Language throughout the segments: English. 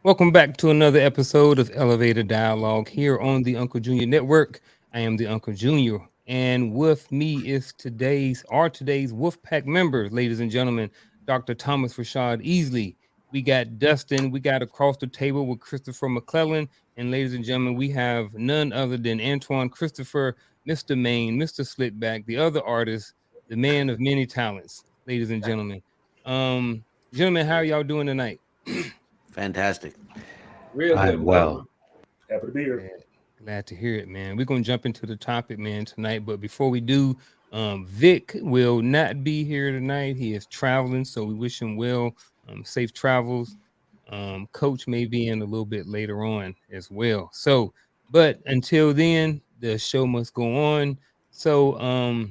Welcome back to another episode of Elevator Dialogue here on the Uncle Junior Network. I am the Uncle Junior, and with me is today's Wolfpack member, ladies and gentlemen, Dr. Thomas Rashad Easley. We got Dustin. We got across the table with Christopher McClellan, and ladies and gentlemen, we have none other than Antoine Christopher, Mr. Maine, Mr. Slipback, the other artist, the man of many talents. Ladies and gentlemen, gentlemen, how are y'all doing tonight? Fantastic. Real I'm good, well. man. Happy to be here. Glad to hear it, man. We're gonna jump into the topic, man, tonight. But before we do, Vic will not be here tonight. He is traveling, so we wish him well. Safe travels. Coach may be in a little bit later on as well. So, but until then, the show must go on. So,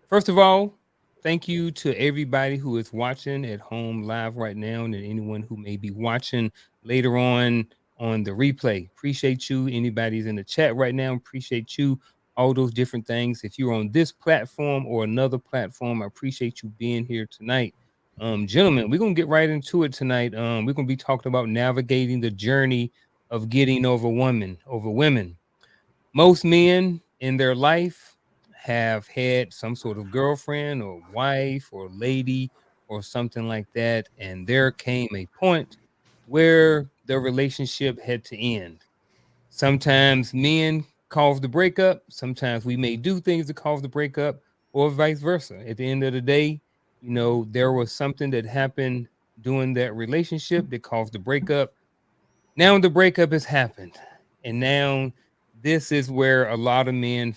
first of all, thank you to everybody who is watching at home live right now, and anyone who may be watching later on the replay. Appreciate you. Anybody's in the chat right now, appreciate you. All those different things. If you're on this platform or another platform, I appreciate you being here tonight. Gentlemen, we're gonna get right into it tonight. We're gonna be talking about navigating the journey of getting over women. Most men in their life have had some sort of girlfriend or wife or lady or something like that, and there came a point where the relationship had to end. Sometimes men cause the breakup, sometimes we may do things to cause the breakup, or vice versa. At the end of the day, there was something that happened during that relationship that caused the breakup. Now the breakup has happened, and now this is where a lot of men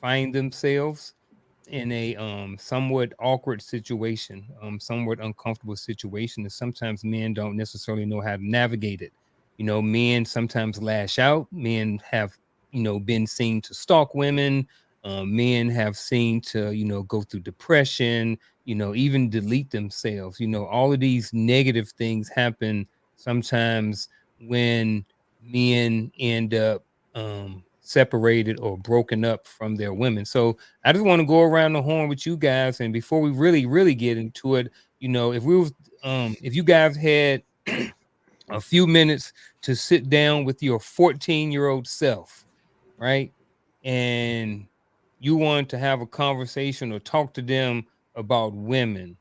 find themselves in a somewhat awkward situation, somewhat uncomfortable situation, and sometimes men don't necessarily know how to navigate it. Men sometimes lash out. Men have been seen to stalk women. Men have seen to go through depression, even delete themselves. All of these negative things happen sometimes when men end up separated or broken up from their women. So I just want to go around the horn with you guys, and before we really get into it, if you guys had a few minutes to sit down with your 14-year-old self, right, and you want to have a conversation or talk to them about women,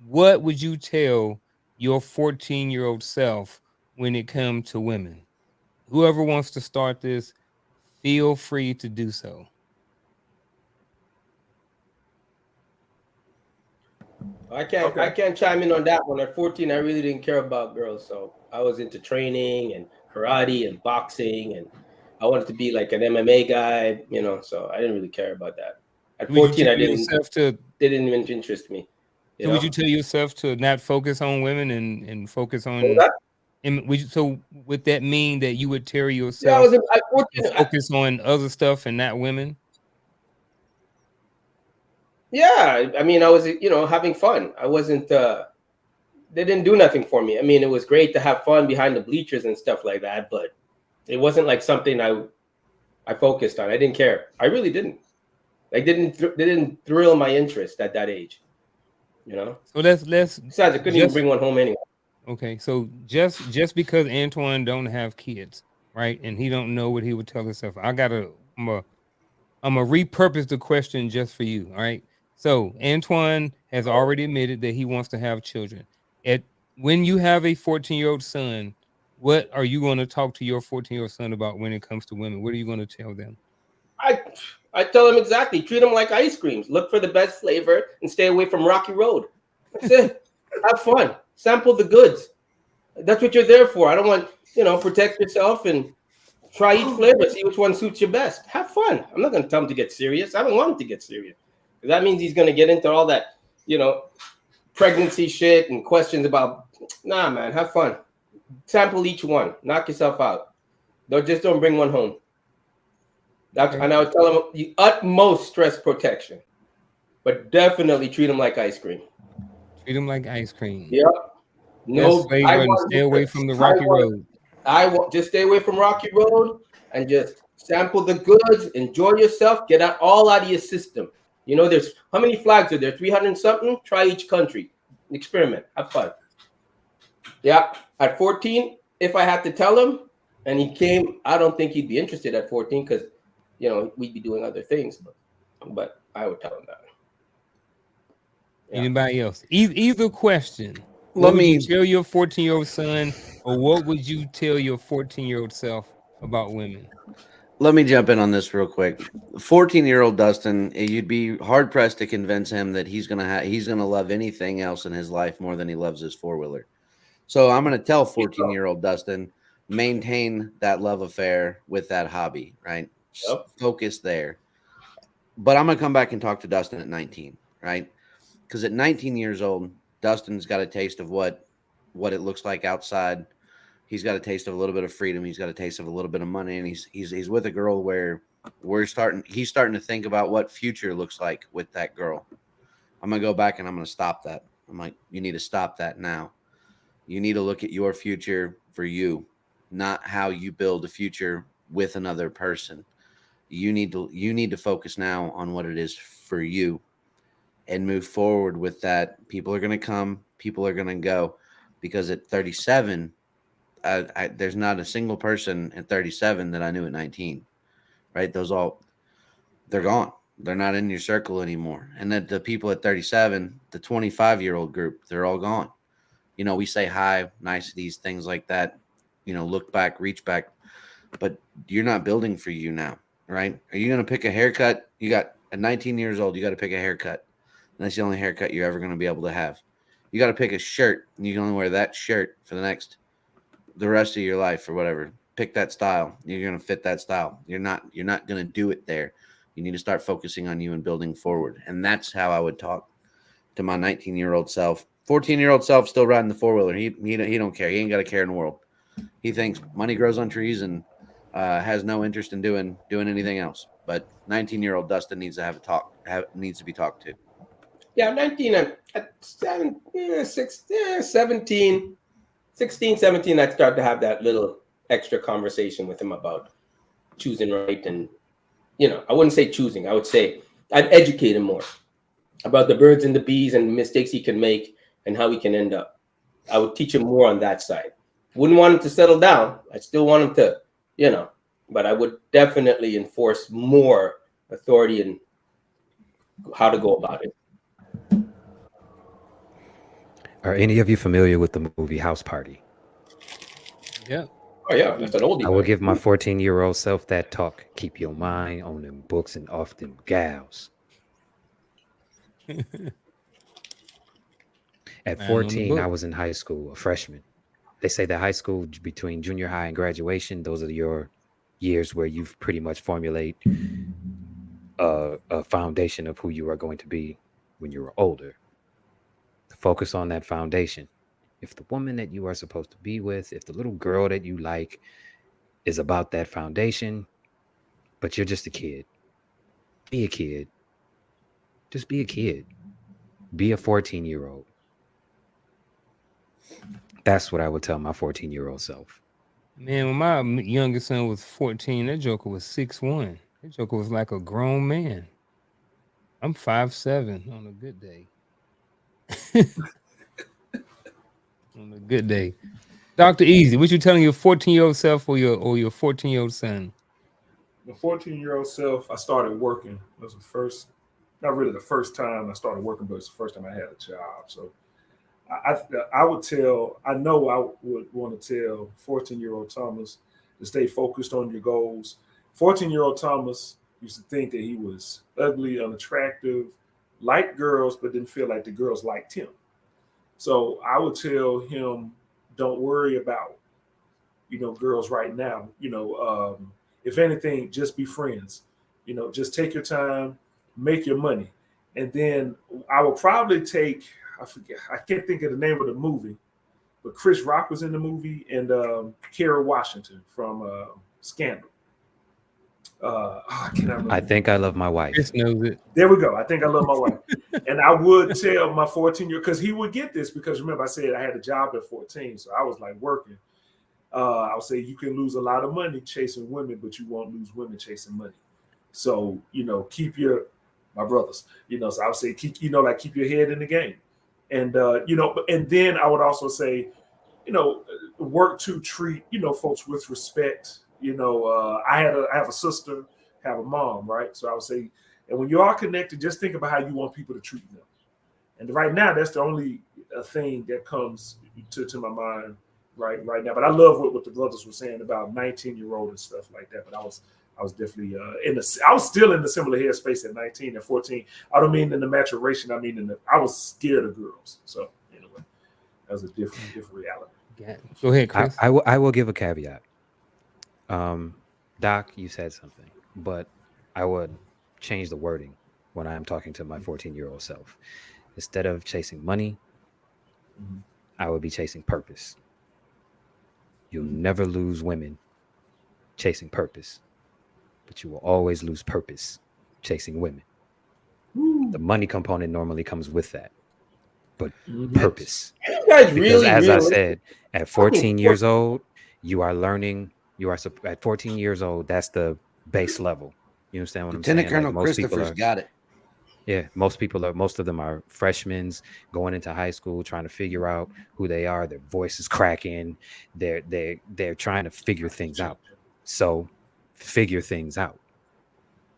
what would you tell your 14-year-old self when it comes to women? Whoever wants to start this, feel free to do so. I can't chime in on that one. At 14, I really didn't care about girls, so I was into training and karate and boxing, and I wanted to be like an MMA guy, So I didn't really care about that. At Would you 14, tell I didn't. yourself to? They didn't even interest me. So would you tell yourself to not focus on women and focus on? That? And would that mean that you would tell Yeah, yourself at to 14. focus on other stuff and not women? Yeah, I mean, I was having fun. I wasn't. They didn't do nothing for me. I mean, it was great to have fun behind the bleachers and stuff like that, but it wasn't like something I focused on. I didn't care. I really didn't. Like, they didn't thrill my interest at that age. So let's Besides, I couldn't even bring one home anyway. Okay, so just because Antoine don't have kids, right, and he don't know what he would tell himself, I'm gonna repurpose the question just for you. All right. So Antoine has already admitted that he wants to have children. When you have a 14-year-old son, what are you going to talk to your 14-year-old son about when it comes to women? What are you going to tell them? I tell them exactly. Treat them like ice creams. Look for the best flavor and stay away from Rocky Road. That's it. Have fun. Sample the goods. That's what you're there for. I don't want, protect yourself and try each flavor. See which one suits you best. Have fun. I'm not going to tell him to get serious. I don't want him to get serious. That means he's going to get into all that, pregnancy shit and questions about, nah, man, have fun. Sample each one. Knock yourself out. Don't bring one home. And I would tell him the utmost stress protection, but definitely treat him like ice cream. Treat him like ice cream. Yep. No flavor and stay away from the Rocky Road. I want just stay away from Rocky Road and just sample the goods. Enjoy yourself. Get all out of your system. There's how many flags are there? 300 something. Try each country. Experiment. Have fun. Yeah. At 14, if I had to tell him and he came, I don't think he'd be interested at 14 because, we'd be doing other things. But I would tell him that. Yeah. Anybody else? Either question. What Let would you me tell your 14-year-old son, or what would you tell your 14-year-old self about women? let me jump in on this real quick. 14-year-old Dustin, you'd be hard pressed to convince him that he's gonna love anything else in his life more than he loves his four-wheeler. So I'm gonna tell 14-year-old Dustin, maintain that love affair with that hobby, right? Yep. Focus there. But I'm gonna come back and talk to Dustin at 19, right? Because at 19 years old, Dustin's got a taste of what it looks like outside. He's got a taste of a little bit of freedom. He's got a taste of a little bit of money, and he's with a girl where he's starting to think about what future looks like with that girl. I'm gonna go back and I'm gonna stop that. I'm like, you need to stop that now. You need to look at your future for you, not how you build a future with another person. You need to focus now on what it is for you and move forward with that. People are going to come, people are going to go, because at 37, there's not a single person at 37 that I knew at 19, right? They're gone. They're not in your circle anymore. And that the people at 37, the 25-year-old group, they're all gone. We say hi, niceties, things like that, look back, reach back, but you're not building for you now, right? Are you going to pick a haircut? You got at 19 years old, you got to pick a haircut. And that's the only haircut you're ever going to be able to have. You got to pick a shirt, and you can only wear that shirt for the rest of your life or whatever. Pick that style. You're going to fit that style. You're not going to do it there. You need to start focusing on you and building forward. And that's how I would talk to my 19-year-old self. 14-year-old self still riding the four-wheeler. He don't care. He ain't got a care in the world. He thinks money grows on trees and has no interest in doing anything else. But 19-year-old Dustin needs to needs to be talked to. Yeah, 19 at 7, 17, 16, 17, I'd start to have that little extra conversation with him about choosing right. And, I wouldn't say choosing. I would say I'd educate him more about the birds and the bees and the mistakes he can make and how he can end up. I would teach him more on that side. Wouldn't want him to settle down. I still want him to, but I would definitely enforce more authority in how to go about it. Are any of you familiar with the movie House Party? Yeah. Oh, yeah, that's an oldie. I will give my 14-year-old self that talk. Keep your mind on them books and off them gals. At 14, I was in high school, a freshman. They say that high school, between junior high and graduation, those are your years where you've pretty much formulate a foundation of who you are going to be when you're older. Focus on that foundation. If the woman that you are supposed to be with, if the little girl that you like is about that foundation, but you're just a kid, be a kid. Just be a kid. Be a 14-year-old. That's what I would tell my 14-year-old self. Man, when my youngest son was 14, that joker was 6'1". That joker was like a grown man. I'm 5'7" on a good day. On a good day. Dr. Easy, what you telling your 14-year-old self or your 14-year-old son? The 14-year-old self, I started working. It was not really the first time I started working, but it's the first time I had a job. So I would I would want to tell 14-year-old Thomas to stay focused on your goals. 14-year-old Thomas used to think that he was ugly, unattractive, liked girls, but didn't feel like the girls liked him. So I would tell him, don't worry about, girls right now. If anything, just be friends. Just take your time, make your money. And then I will probably I can't think of the name of the movie, but Chris Rock was in the movie, and Kerry Washington from Scandal. I cannot remember. I think I love my wife. Chris knows it. There we go. I think I love my wife. And I would tell my 14-year-old, because he would get this, because remember I said I had a job at 14, so I was like working. I would say you can lose a lot of money chasing women, but you won't lose women chasing money. So, keep my brothers, so I would say keep your head in the game. And, and then I would also say, work to treat, folks with respect. I have a sister, have a mom, right? So I would say, and when you are connected, just think about how you want people to treat them. And right now, that's the only thing that comes to my mind right now. But I love what the brothers were saying about 19-year-old and stuff like that. But I was definitely I was still in the similar headspace at 19 and 14. I don't mean in the maturation. I mean I was scared of girls. So anyway, that was a different reality. Yeah. Go ahead, Chris. I will give a caveat. Doc, you said something, but I would change the wording when I am talking to my 14-year-old self. Instead of chasing money, I would be chasing purpose. You'll never lose women chasing purpose, but you will always lose purpose chasing women. The money component normally comes with that, but purpose. You guys Because really, as I really said, at 14 years old, you are learning. At 14 years old. That's the base level. You understand what I'm Lieutenant saying? Like Colonel most people Christopher's are. got it. Yeah, most of them are freshmen going into high school, trying to figure out who they are. Their voice is cracking. They're trying to figure things out. So figure things out.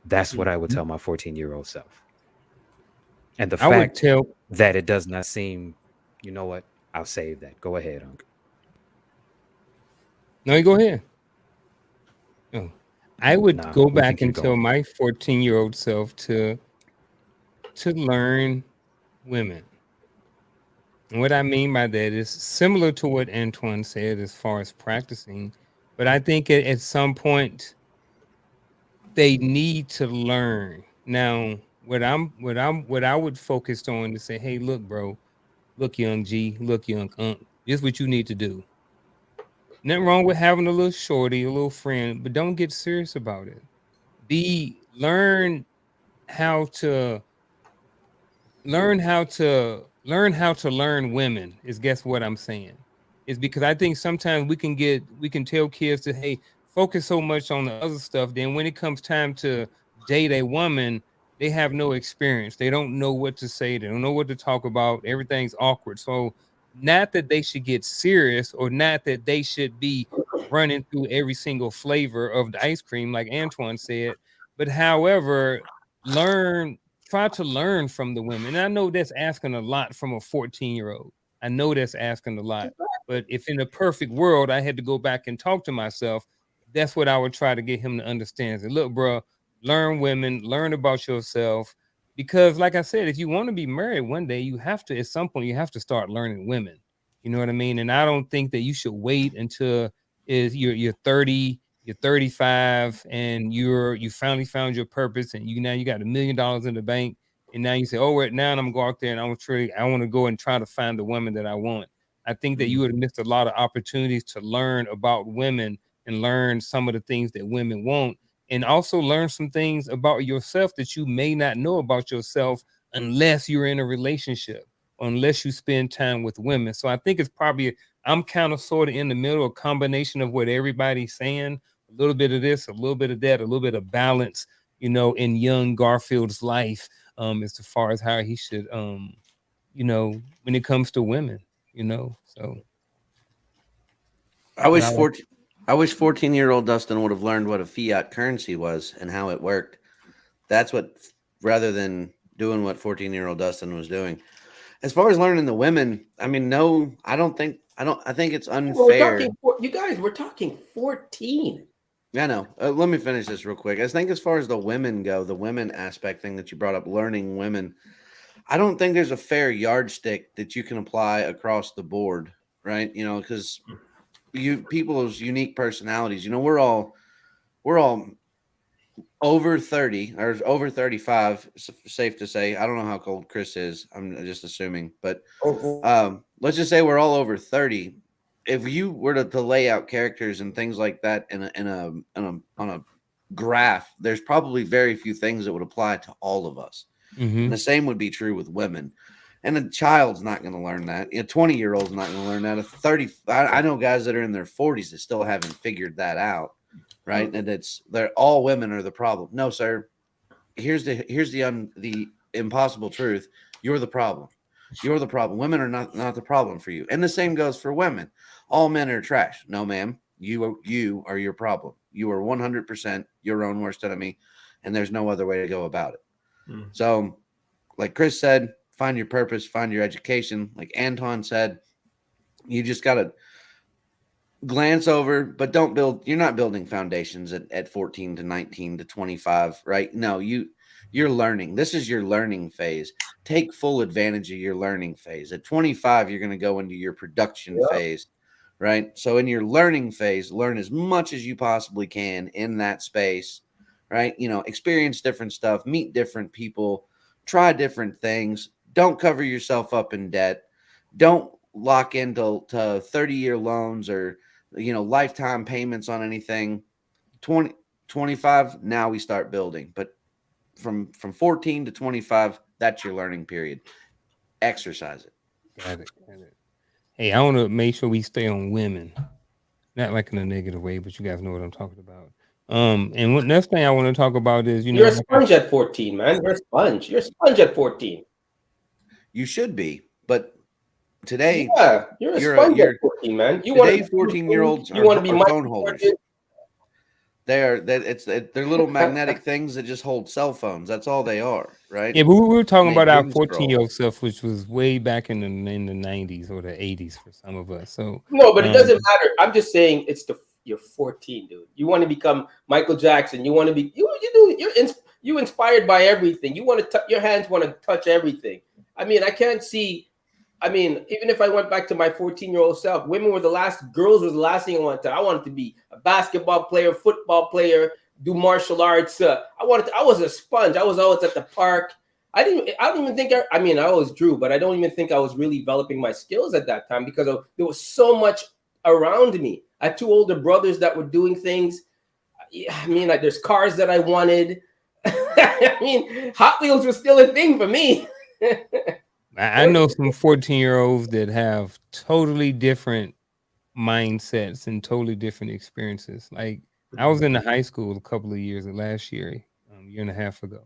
That's what I would tell my 14-year-old self. And the I would fact tell. that it does not seem, you know what? I'll save that. Go ahead, Uncle. No, you go ahead. Oh, I would Nah, go we can back keep and tell going. my 14-year-old self to learn women. And what I mean by that is similar to what Antoine said as far as practicing, but I think at some point they need to learn. Now, what I would focus on to say, hey, look, bro, look, young G, look, young Unc, this is what you need to do. Nothing wrong with having a little shorty, a little friend, but don't get serious about it. Learn how to learn how to learn women is guess what I'm saying is because I think sometimes we can tell kids to hey focus so much on the other stuff, then when it comes time to date a woman they have no experience, they don't know what to say, they don't know what to talk about, everything's awkward. So not that they should get serious or not that they should be running through every single flavor of the ice cream like Antoine said, but however learn try to learn from the women. And I know that's asking a lot from a 14-year-old. I know that's asking a lot. But if in a perfect world I had to go back and talk to myself, that's what I would try to get him to understand. Say, look, bro, learn women, learn about yourself. Because, like I said, if you want to be married one day, you have to, at some point, you have to start learning women. You know what I mean? And I don't think that you should wait until you're 30, you're 35 and you finally found your purpose and now you got $1 million in the bank and now you say oh right now I'm gonna go out there and I want to go and try to find the woman that I want. I think that you would have missed a lot of opportunities to learn about women and learn some of the things that women want and also learn some things about yourself that you may not know about yourself unless you're in a relationship or unless you spend time with women. So I think it's probably I'm kind of sort of in the middle, a combination of what everybody's saying, a little bit of this, a little bit of that, a little bit of balance, in young Garfield's life, as far as how he should, when it comes to women, so. I But wish 14-year-old Dustin would have learned what a fiat currency was and how it worked. That's what, rather than doing what 14-year-old Dustin was doing. As far as learning the women, I mean, no, I think it's unfair. We're talking 14. I know. Let me finish this real quick. I think as far as the women go, the women aspect thing that you brought up, learning women, I don't think there's a fair yardstick that you can apply across the board, right? Because people's unique personalities, we're all over 30 or over 35, safe to say. I don't know how old Chris is. I'm just assuming, but let's just say we're all over 30. If you were to lay out characters and things like that on a graph, there's probably very few things that would apply to all of us. And the same would be true with women. And a child's not going to learn that. A 20-year-old's not going to learn that. A 30, I know guys that are in their 40s that still haven't figured that out, right? And they're all women are the problem. No, sir. Here's the impossible truth. You're the problem. You're the problem. Women are not the problem for you. And the same goes for women. All men are trash. No, ma'am. You are your problem. You are 100% your own worst enemy, and there's no other way to go about it. So, like Chris said, find your purpose, find your education. Like Anton said, you just got to glance over, but don't build. You're not building foundations at 14 to 19 to 25, right? No, you're learning. This is your learning phase. Take full advantage of your learning phase. At 25, you're going to go into your production phase, right? So in your learning phase, learn as much as you possibly can in that space, right? Experience different stuff, meet different people, try different things. Don't cover yourself up in debt. Don't lock into 30-year loans or lifetime payments on anything. 25, now we start building. But from 14 to 25, that's your learning period. Exercise it. Got it. Hey, I want to make sure we stay on women, not like in a negative way, but you guys know what I'm talking about. And what next thing I want to talk about is, you're a sponge at 14, man. You're a sponge. You're a sponge at 14. You should be, but today, you're a sponge at 14, man. You today, 14-year-olds you want to be phone holders. They're little magnetic things that just hold cell phones. That's all they are, right? Yeah, but we were talking about our 14-year-old self, which was way back in the 90s or the 80s for some of us. So no, but it doesn't matter. I'm just saying you're 14, dude. You want to become Michael Jackson. You want to be you're inspired by everything. You want to your hands want to touch everything. I mean, I can't see. I mean, even if I went back to my 14-year-old self, girls was the last thing I wanted to. I wanted to be a basketball player, football player, do martial arts. I was a sponge. I was always at the park. I don't even think I always drew, but I don't even think I was really developing my skills at that time because there was so much around me. I had 2 older brothers that were doing things. I mean, like there's cars that I wanted. I mean, Hot Wheels was still a thing for me. I know some 14-year-olds that have totally different mindsets and totally different experiences. Like I was in the high school a couple of years last year, year and a half ago,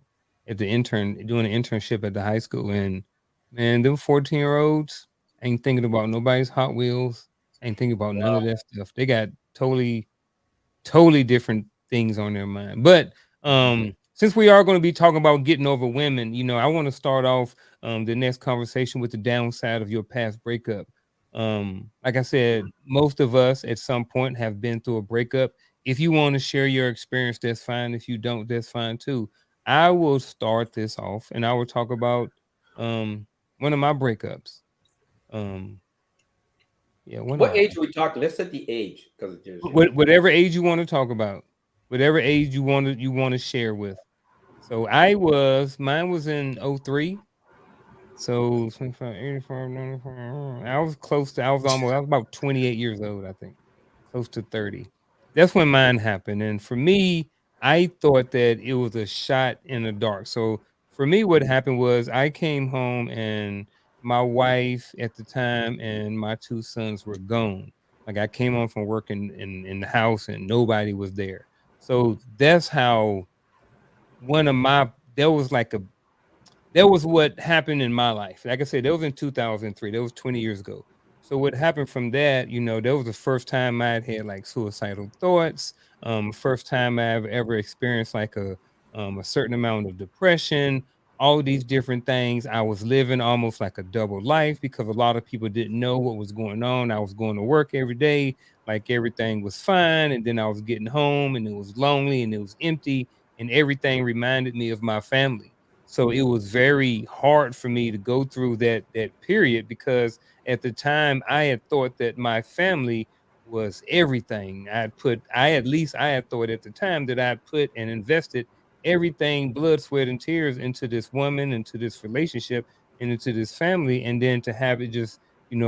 doing an internship at the high school, and man, them 14-year-olds ain't thinking about nobody's Hot Wheels, ain't thinking about none of that stuff. They got totally different things on their mind. But since we are going to be talking about getting over women, I want to start off the next conversation with the downside of your past breakup. Like I said, most of us at some point have been through a breakup. If you want to share your experience, that's fine. If you don't, that's fine too. I will start this off and I will talk about one of my breakups. What age are we talking? Let's set the age because whatever age you want to talk about, whatever age you want to share with. So mine was in 03. So 25, 85, 95, I was about 28 years old, I think, close to 30. That's when mine happened. And for me, I thought that it was a shot in the dark. So for me, what happened was I came home and my wife at the time and my 2 sons were gone. Like I came home from work in the house and nobody was there. So that's how that was what happened in my life. Like I said, that was in 2003. That was 20 years ago. So what happened from that, that was the first time I'd had like suicidal thoughts. First time I've ever experienced like a certain amount of depression, all these different things. I was living almost like a double life because a lot of people didn't know what was going on. I was going to work every day, like everything was fine. And then I was getting home and it was lonely and it was empty and everything reminded me of my family. So it was very hard for me to go through that period because at the time I had thought that my family was everything. I had thought at the time that I'd put and invested everything, blood, sweat, and tears into this woman, into this relationship, and into this family, and then to have it just,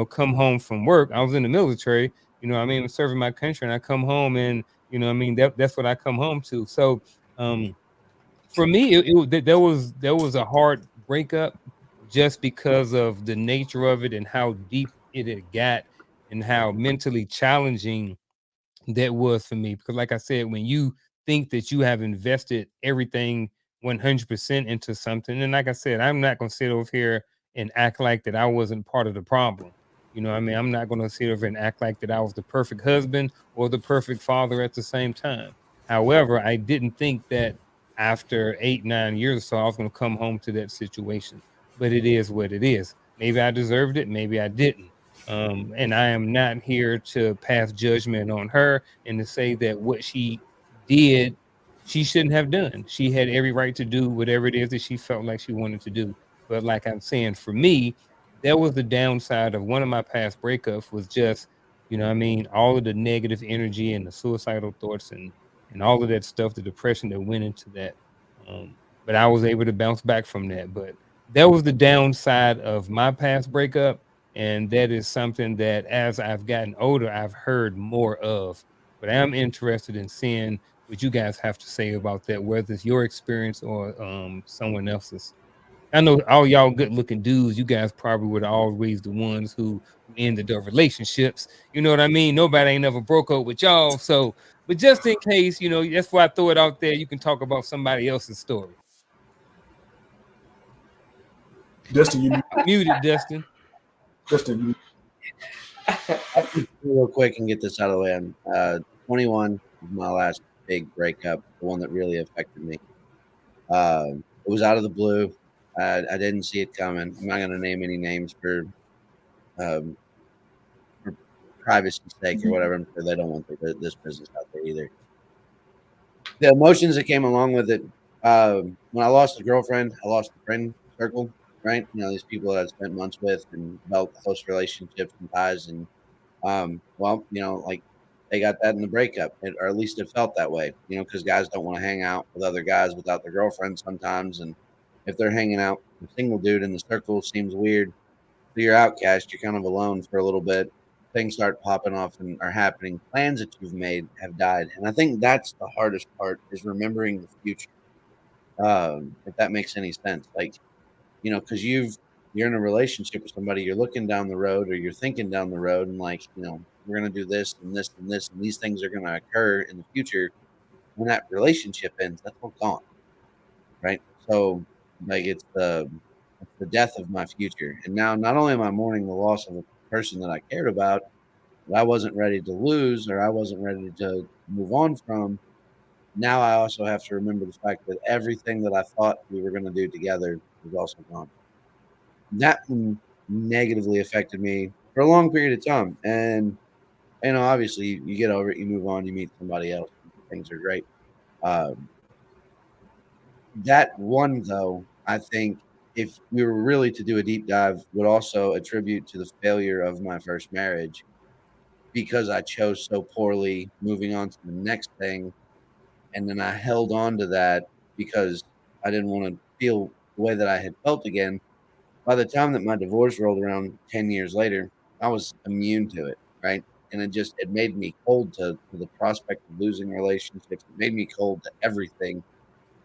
come home from work. I was in the military, serving my country, and I come home and, that's what I come home to. So for me, there was a hard breakup just because of the nature of it and how deep it had got and how mentally challenging that was for me. Because like I said, when you think that you have invested everything 100% into something, and like I said, I'm not going to sit over here and act like that I wasn't part of the problem. You know what I mean? I'm not going to sit over and act like that I was the perfect husband or the perfect father at the same time. However, I didn't think that after 8, 9 years or so, I was going to come home to that situation. But it is what it is. Maybe I deserved it. Maybe I didn't. And I am not here to pass judgment on her and to say that what she did, she shouldn't have done. She had every right to do whatever it is that she felt like she wanted to do. But like I'm saying, for me, that was the downside of one of my past breakups was just, you know what I mean, all of the negative energy and the suicidal thoughts and all of that stuff, the depression that went into that. But I was able to bounce back from that. But that was the downside of my past breakup. And that is something that as I've gotten older, I've heard more of. But I am interested in seeing what you guys have to say about that, whether it's your experience or someone else's. I know all y'all good looking dudes, you guys probably were always the ones who ended their relationships. You know what I mean? Nobody ain't never broke up with y'all. So, but just in case, you know, that's why I throw it out there. You can talk about somebody else's story. Dustin, you Muted, Dustin. Dustin, Real quick and get this out of the way. I'm 21 was my last big breakup, the one that really affected me. It was out of the blue. I didn't see it coming. I'm not going to name any names for privacy's sake or whatever. I'm sure they don't want this business out there either. The emotions that came along with it. When I lost a girlfriend, I lost a friend circle. Right, you know, these people that I spent months with and developed close relationships and ties, and well, you know, like they got that in the breakup, or at least it felt that way. You know, because guys don't want to hang out with other guys without their girlfriends sometimes, and if they're hanging out with a single dude in the circle, seems weird. So you're outcast. You're kind of alone for a little bit. Things start popping off and are happening. Plans that you've made have died, and I think that's the hardest part is remembering the future. If that makes any sense, like you know, because you're in a relationship with somebody, you're looking down the road or you're thinking down the road and like, you know, we're gonna do this and this and this and these things are gonna occur in the future. When that relationship ends, that's all gone. Right. So like it's the death of my future. And now not only am I mourning the loss of a person that I cared about, that I wasn't ready to lose or I wasn't ready to move on from. Now I also have to remember the fact that everything that I thought we were going to do together is also gone. That negatively affected me for a long period of time. And you know, obviously, you get over it, you move on, you meet somebody else, things are great. Um, that one, though, I think if we were really to do a deep dive, would also attribute to the failure of my first marriage because I chose so poorly, moving on to the next thing, and then I held on to that because I didn't want to feel the way that I had felt again. By the time that my divorce rolled around 10 years later, I was immune to it, right? And it made me cold to the prospect of losing relationships. It made me cold to everything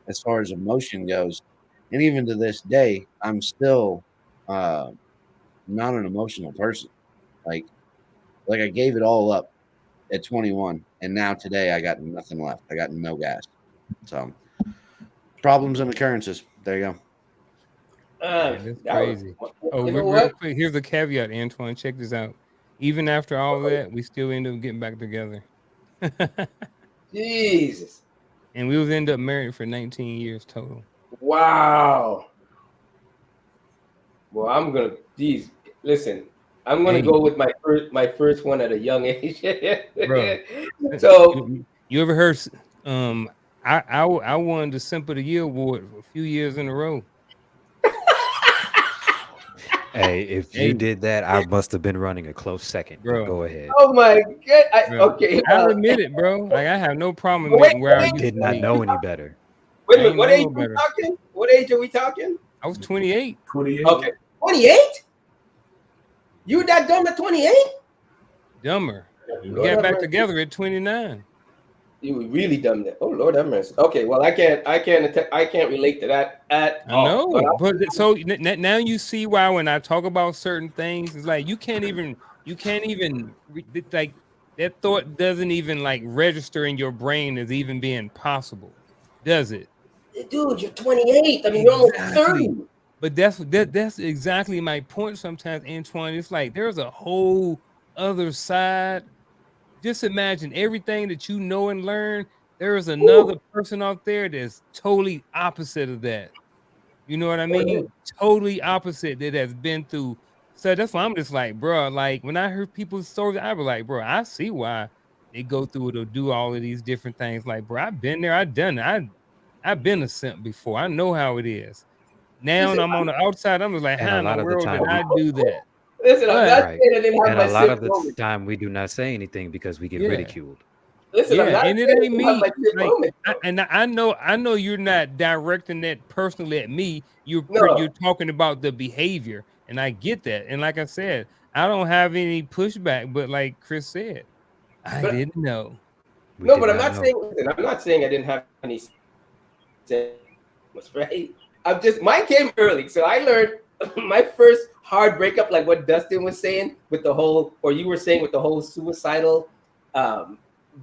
as far as emotion goes. And even to this day, I'm still uh, not an emotional person. Like like I gave it all up at 21, and now today I got nothing left. I got no gas. So problems and occurrences. There you go. Man, that's That was, crazy. Oh, you know real what? quick, here's a caveat, Antoine. Check this out. Even after all that, we still end up getting back together. Jesus. And we was end up married for 19 years total. Wow. Well, I'm gonna. Geez, listen. I'm gonna Hey, go with my first one at a young age. bro. So You ever heard? Um, I won the Simp of the Year award a few years in a row. Hey, if you Hey, did that, I must have been running a close second. But bro, go ahead. oh my god. bro. Okay. I admit it, bro. Like I have no problem Wait, admitting where I You used did to not be. know any better. wait a I minute. ain't What know age no are we better. talking? What age are we talking? I was 28. 28. Okay. 28? You were that dumb at 28? Dumber. We Lord got have back mercy. together at 29. You were really dumb then. Oh Lord have mercy. Okay, well I can't relate to that at I all. But know, but so now you see why when I talk about certain things, it's like you can't even like that thought doesn't even like register in your brain as even being possible, does it? dude, you're 28. I mean, you're almost Exactly. 30. But that's exactly my point sometimes, Antoine. It's like there's a whole other side. Just imagine everything that you know and learn. There is another person out there that's totally opposite of that. You know what I mean? Totally opposite that has been through. So that's why I'm just like, bro. Like when I heard people's stories, I was like, bro, I see why they go through it or do all of these different things. Like, bro, I've been there, I've done it. I've been a simp before. I know how it is. Now Listen, I'm on the outside. I'm just like, And a how in the lot of the world did time I do that? listen, I'm But not right. saying I didn't have And my a lot simp of the moment. time we do not say anything because we get yeah. ridiculed. Listen, I'm Yeah, not and it saying I ain't didn't have my me. simp Like, moment. I know you're not directing that personally at me. You're No, talking about the behavior, and I get that. And like I said, I don't have any pushback. But like Chris said, I but didn't know. We no, did but I'm not not know. saying. Listen, I'm not saying I didn't have any simp moments, right? I'm just mine came early, so I learned my first hard breakup, like what Dustin was saying with the whole, or you were saying with the whole suicidal, um,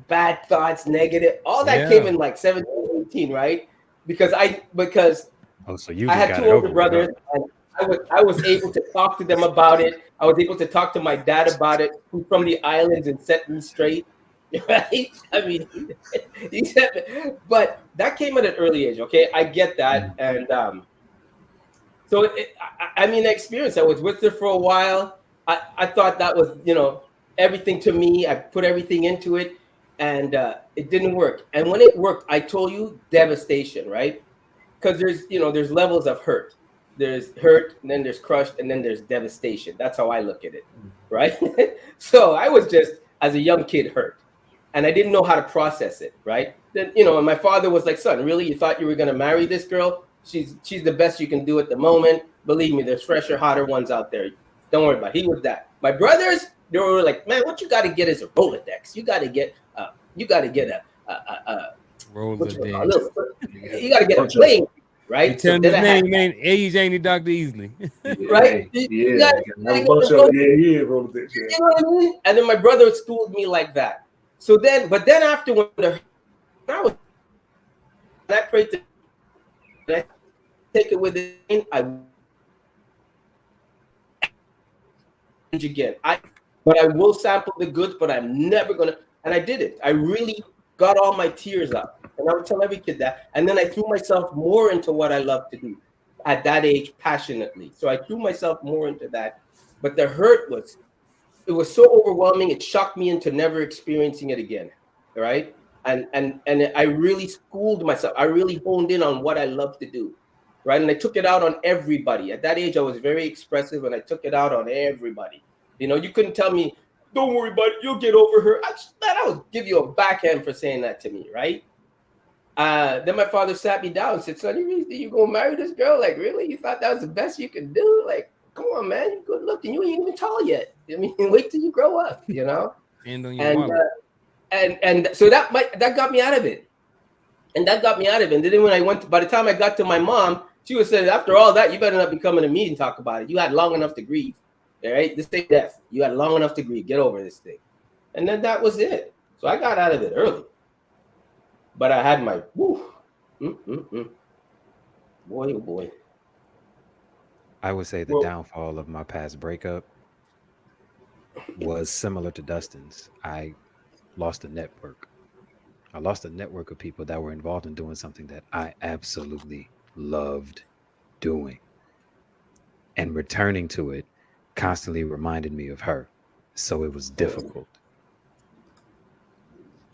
bad thoughts, negative, all that came Yeah, in like 17, 18, right? Because Oh, so you I just had got two it older over with, brothers, huh? and I was able to talk to them about it. I was able to talk to my dad about it, who's from the islands, and set me straight. Right? I mean, he said, but that came at an early age. Okay, I get that, and so I mean, the experience. I was with her for a while. I thought that was everything to me. I put everything into it, and it didn't work. And when it worked, I told you devastation, right? Because there's levels of hurt. There's hurt, and then there's crushed, and then there's devastation. That's how I look at it, right? So I was just as a young kid hurt, and I didn't know how to process it, right? Then and my father was like, "Son, really? You thought you were gonna marry this girl? She's the best you can do at the moment. Believe me, there's fresher, hotter ones out there. Don't worry about it." He was that. My brothers, they were like, "Man, what you got to get is a Rolodex. You got to get a what you call a Rolodex. little, Yeah. you got to get a Bunch of plane, You right?" tell So him then his I had name ain't Age ain't the Dr. Easley. yeah, right. hey, You yeah. got You got to a get bunch the of plane. yeah, roll the bitch, You know what I mean? And then my brother schooled me like that. So then after when I was, I prayed to I take it within. I again. But I will sample the goods, but I'm never gonna. And I did it. I really got all my tears up, and I would tell every kid that. And then I threw myself more into what I love to do at that age, passionately. So I threw myself more into that. But the hurt was so overwhelming. It shocked me into never experiencing it again. Right. And I really schooled myself. I really honed in on what I love to do. Right. And I took it out on everybody. At that age, I was very expressive, and I took it out on everybody. You couldn't tell me, "Don't worry about it, you'll get over her." I would give you a backhand for saying that to me, right? Then my father sat me down and said, "Son, you really think you gonna marry this girl? Like, really? You thought that was the best you could do? Like, come on, man, you're good looking. You ain't even tall yet. I mean, wait till you grow up, you know." Hand on your And wallet. and so that got me out of it, and that got me out of it. And then when by the time I got to my mom, she was saying, "After all that, you better not be coming to me and talk about it. You had long enough to grieve. All right, this ain't death. You had long enough to grieve. Get over this thing." And then that was it. So I got out of it early, but I had my whew, boy, oh boy. I would say the Well, downfall of my past breakup was similar to Dustin's. I lost a network. I lost a network of people that were involved in doing something that I absolutely loved doing. And returning to it constantly reminded me of her. So it was difficult.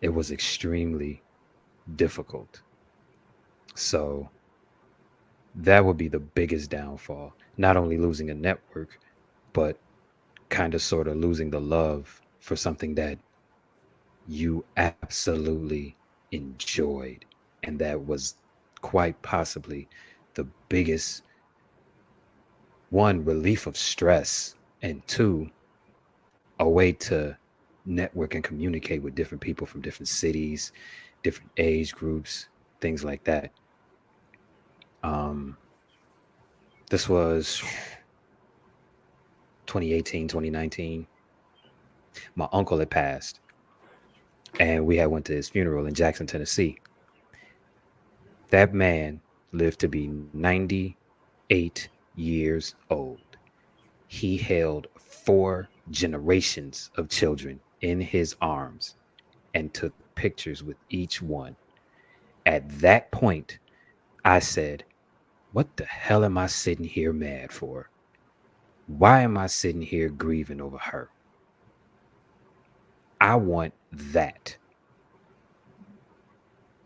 It was extremely difficult. So that would be the biggest downfall. Not only losing a network, but kind of sort of losing the love for something that you absolutely enjoyed. And that was quite possibly the biggest one, relief of stress, and two, a way to network and communicate with different people from different cities, different age groups, things like that. Um, this was 2018, 2019. My uncle had passed, and we had went to his funeral in Jackson, Tennessee. That man lived to be 98 years old. He held 4 generations of children in his arms and took pictures with each one. At that point, I said, what the hell am I sitting here mad for? Why am I sitting here grieving over her? I want that.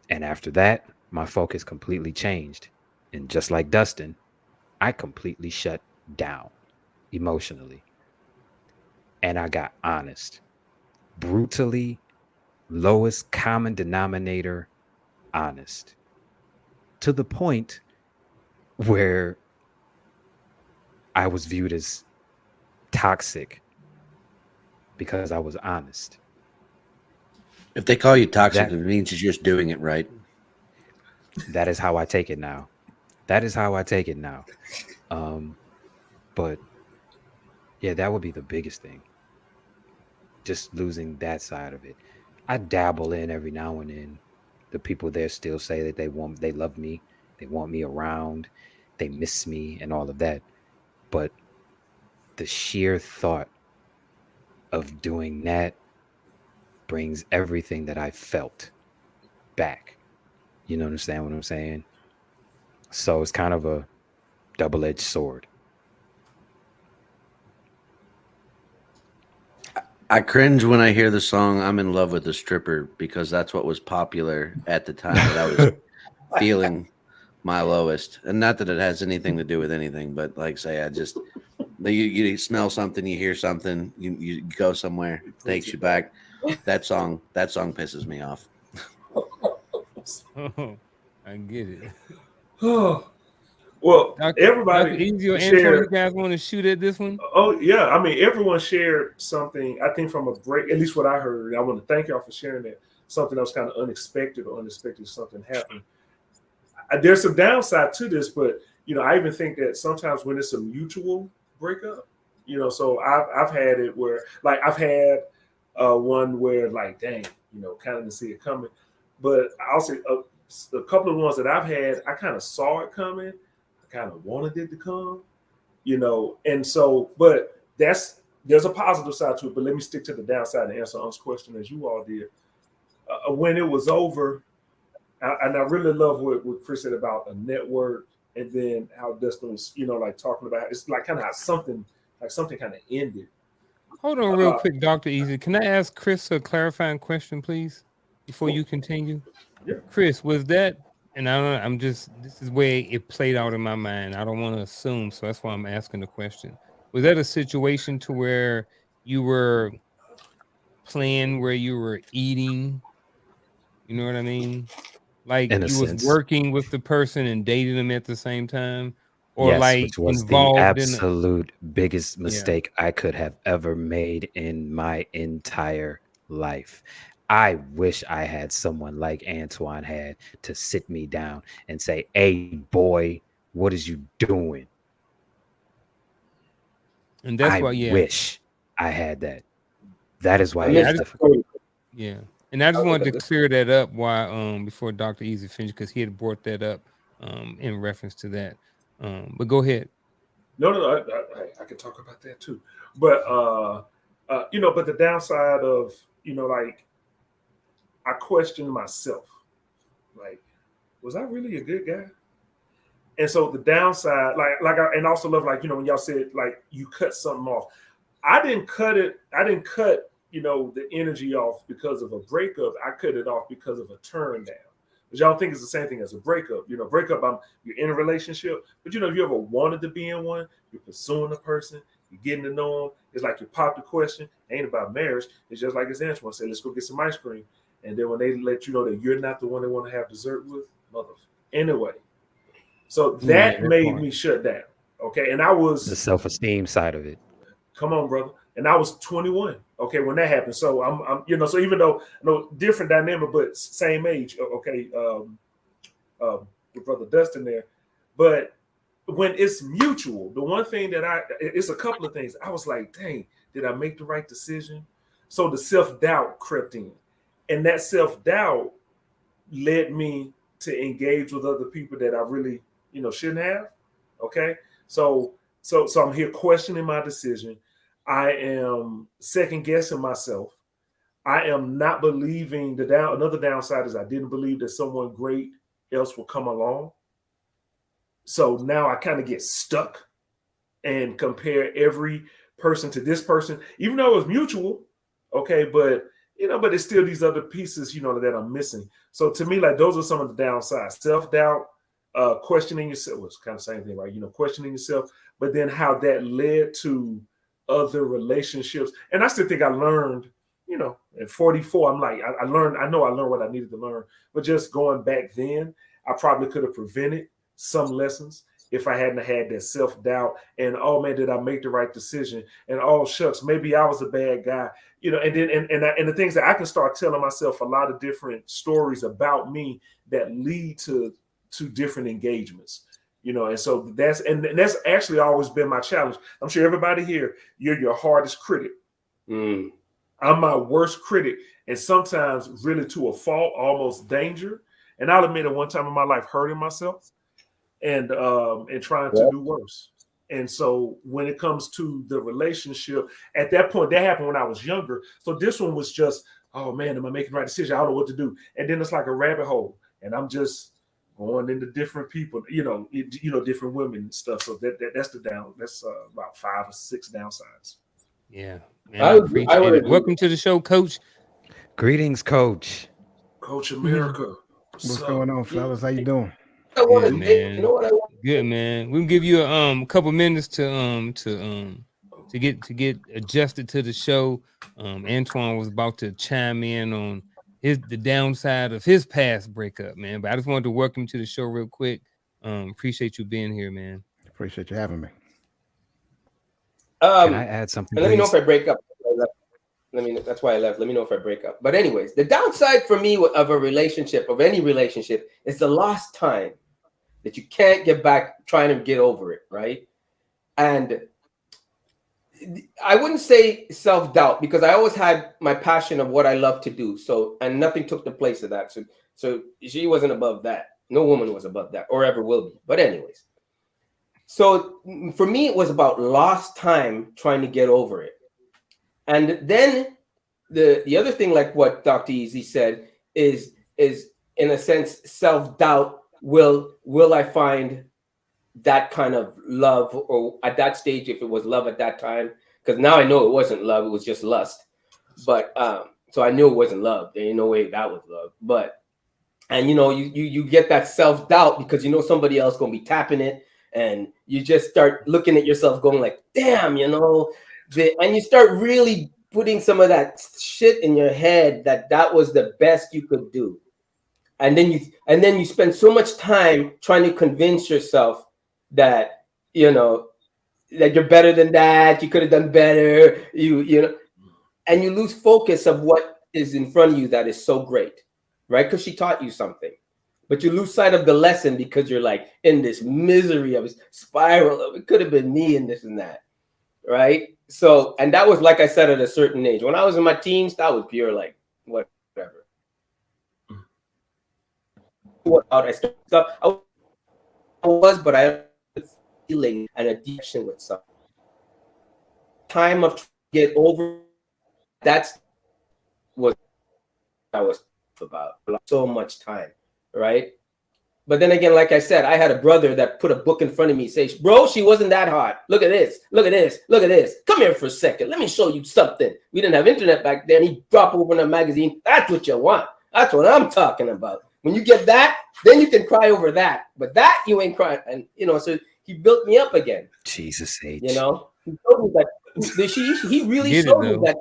And after that, my focus completely changed. And just like Dustin, I completely shut down emotionally. And I got honest, brutally, lowest common denominator honest, to the point where I was viewed as toxic because I was honest. If they call you toxic, That it means you're just doing it right. that is how I take it now. That is how I take it now. Um, but yeah, that would be the biggest thing. Just losing that side of it. I dabble in every now and then. The people there still say that they love me, they want me around, they miss me and all of that. But the sheer thought of doing that brings everything that I felt back. You know, understand what I'm saying? So it's kind of a double-edged sword. I cringe when I hear the song "I'm in Love with a Stripper" because that's what was popular at the time that I was feeling my lowest. And not that it has anything to do with anything, but like say, I just you smell something, you hear something, you go somewhere, takes you back. That song pisses me off. Oh, I get it. Well, Dr. everybody Easy or Antoine, you shared. guys want to shoot at this one? Oh yeah, I mean everyone shared something. I think from a break, at least what I heard. I want to thank y'all for sharing that. Something that was kind of unexpected or unexpected something happened. There's some downside to this, but I even think that sometimes when it's a mutual breakup, so I've had it where like I've had one where like dang, kind of didn't see it coming, but I'll say a couple of ones that I've had, I kind of saw it coming, I kind of wanted it to come, and so but there's a positive side to it. But let me stick to the downside and answer Unk's question as you all did. When it was over, and I really love what Chris said about a network, and then how Dustin was, like talking about it's like kind of how something kind of ended. Hold on real quick, Dr. Easy. Can I ask Chris a clarifying question, please, before you continue? Yeah. Chris, was that, and I don't know, this is where it played out in my mind. I don't want to assume, so that's why I'm asking the question. Was that a situation to where you were playing where you were eating? You know what I mean? Like In a you was sense, working with the person and dating them at the same time, or yes, like which was the involved in absolute biggest yeah. mistake I could have ever made in my entire life. I wish I had someone like Antoine had to sit me down and say, "Hey, boy, what is you doing?" And that's I why, yeah. wish I had that. That is I why it Yeah, missed was I just that difficult. story. yeah. And I just wanted to clear that up why before Dr. Easy finished because he had brought that up in reference to that. But go ahead. No, I can talk about that too. But but the downside of like I questioned myself, like, was I really a good guy? And so the downside, and also love, like, when y'all said like you cut something off. I didn't cut it. I didn't cut, the energy off because of a breakup. I cut it off because of a turn down. But y'all think it's the same thing as a breakup. Breakup, you're in a relationship, but if you ever wanted to be in one, you're pursuing a person, you're getting to know them. It's like you pop the question, it ain't about marriage. It's just like his Antoine said, let's go get some ice cream. And then when they let you know that you're not the one they want to have dessert with, mother. Anyway, so Yeah, that that made part. me shut down. Okay. And I The was, self-esteem side of it. come on, brother. And I was 21. Okay, when that happened. So so even though different dynamic, but same age. Okay, with brother Dustin there, but when it's mutual, the one thing that it's a couple of things. I was like, dang, did I make the right decision? So the self doubt crept in, and that self doubt led me to engage with other people that I really shouldn't have. Okay, So I'm here questioning my decision. I am second guessing myself. I am not believing another downside is I didn't believe that someone great else will come along. So now I kind of get stuck and compare every person to this person, even though it was mutual. Okay, but but it's still these other pieces, that I'm missing. So to me, like those are some of the downsides. Self-doubt, questioning yourself was kind of the same thing, right? Questioning yourself, but then how that led to other relationships. And I still think I learned, at 44, I'm like, I learned what I needed to learn. But just going back then, I probably could have prevented some lessons if I hadn't had that self-doubt and, oh man, did I make the right decision? And oh shucks, maybe I was a bad guy. And then and the things that I can start telling myself a lot of different stories about me that lead to different engagements. And so that's actually always been my challenge. I'm sure everybody here, you're your hardest critic. I'm my worst critic, and sometimes really to a fault, almost danger. And I'll admit at one time in my life hurting myself and trying to do worse. And so when it comes to the relationship, at that point, that happened when I was younger. So this one was just, oh man, am I making the right decision? I don't know what to do. And then it's like a rabbit hole, and I'm just going into different people, different women and stuff. So that's that's about 5 or 6 downsides. Yeah, man, I appreciate it. Welcome to the show, Coach. Greetings, Coach. Coach America. What's going on, fellas? How you doing? Good, man. Good, man. We'll give you a couple minutes to get adjusted to the show. Antoine was about to chime in on the downside of his past breakup, man. But I just wanted to welcome you to the show real quick. Appreciate you being here, man. Appreciate you having me. Can I add something? And let me know if I break up. That's why I left. Let me know if I break up. But anyways, the downside for me of a relationship, of any relationship, is the lost time that you can't get back trying to get over it, right? And I wouldn't say self-doubt, because I always had my passion of what I love to do. So, and nothing took the place of that. So she wasn't above that. No woman was above that, or ever will be. But anyways, so for me, it was about lost time trying to get over it. And then the other thing, like what Dr. Easy said, is in a sense, self-doubt. Will I find that kind of love, or at that stage, if it was love at that time? Because now I know it wasn't love, it was just lust. But so I knew it wasn't love. There ain't no way that was love. But you get that self-doubt because somebody else gonna be tapping it, and you just start looking at yourself going like, damn, and you start really putting some of that shit in your head that was the best you could do. And then you spend so much time trying to convince yourself that that you're better than that, you could have done better, and you lose focus of what is in front of you that is so great, right? Because she taught you something, but you lose sight of the lesson because you're like in this misery of a spiral of it could have been me and this and that, right? So, and that was, like I said, at a certain age. When I was in my teens, that was pure like whatever. I was, but I had a feeling and a connection with something. Time of get over that's what I was about. So much time, right? But then again, like I said, I had a brother that put a book in front of me, say, bro, she wasn't that hot. Look at this, look at this, look at this. Come here for a second. Let me show you something. We didn't have internet back then. He dropped open a magazine. That's what you want. That's what I'm talking about. When you get that, then you can cry over that. But that you ain't crying. And so he built me up again. Jesus H. He showed me that he really showed me that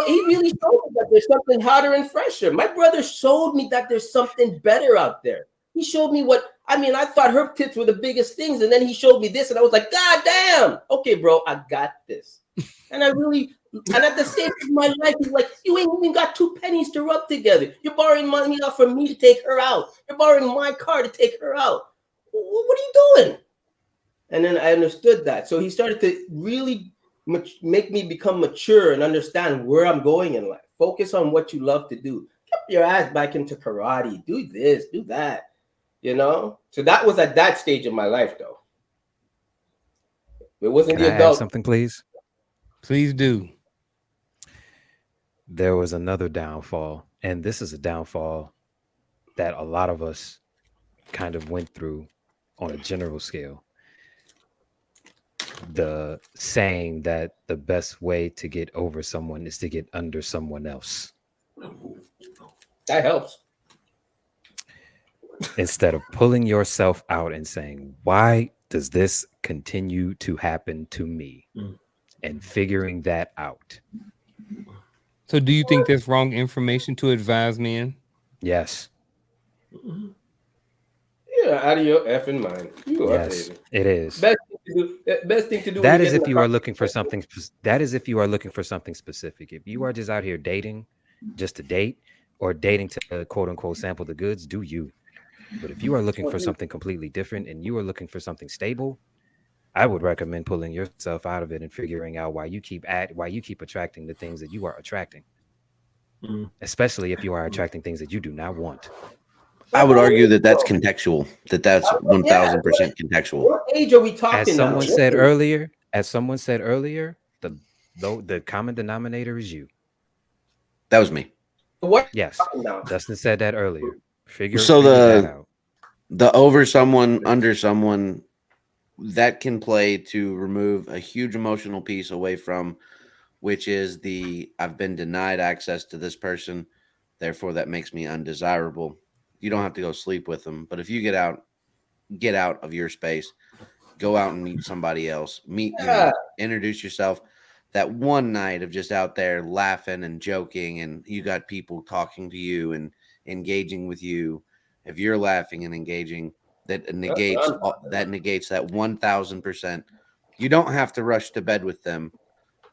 he really showed me that there's something hotter and fresher. My brother showed me that there's something better out there. He showed me I thought her tits were the biggest things, and then he showed me this, and I was like, God damn, okay, bro, I got this. And at the stage of my life, he's like, you ain't even got 2 pennies to rub together. You're borrowing money off from me to take her out. You're borrowing my car to take her out. What are you doing? And then I understood that. So he started to really make me become mature and understand where I'm going in life. Focus on what you love to do. Get your ass back into karate. Do this, do that. So that was at that stage of my life, though. It wasn't Can the I add adult. something, please? Please do. There was another downfall, and this is a downfall that a lot of us kind of went through on a general scale. The saying that the best way to get over someone is to get under someone else. That helps. Instead of pulling yourself out and saying, why does this continue to happen to me? And figuring that out. So, do you think that's wrong information to advise men? Yes. Yeah, out of your effing mind. You are Yes, crazy. it is. Best thing to do when That you is get in if a you are car. looking for something. That is if you are looking for something specific. If you are just out here dating, just to date, or dating to quote unquote sample the goods, do you? But if you are looking for something completely different and you are looking for something stable, I would recommend pulling yourself out of it and figuring out why you keep attracting the things that you are attracting, especially if you are attracting things that you do not want. I would argue that that's contextual. That's Yeah. 1000% contextual. What age are we As talking now? someone said earlier, the common denominator is you. That was me. What Yes, are we talking now? Dustin said that earlier. So Figure that out. the over someone, under someone, that can play to remove a huge emotional piece away from, which is the I've been denied access to this person, therefore that makes me undesirable. You don't have to go sleep with them, but if you get out of your space, go out and meet somebody else, Yeah. introduce yourself. That one night of just out there laughing and joking, and you got people talking to you and engaging with you. If you're laughing and engaging, that negates that 1000%. You don't have to rush to bed with them,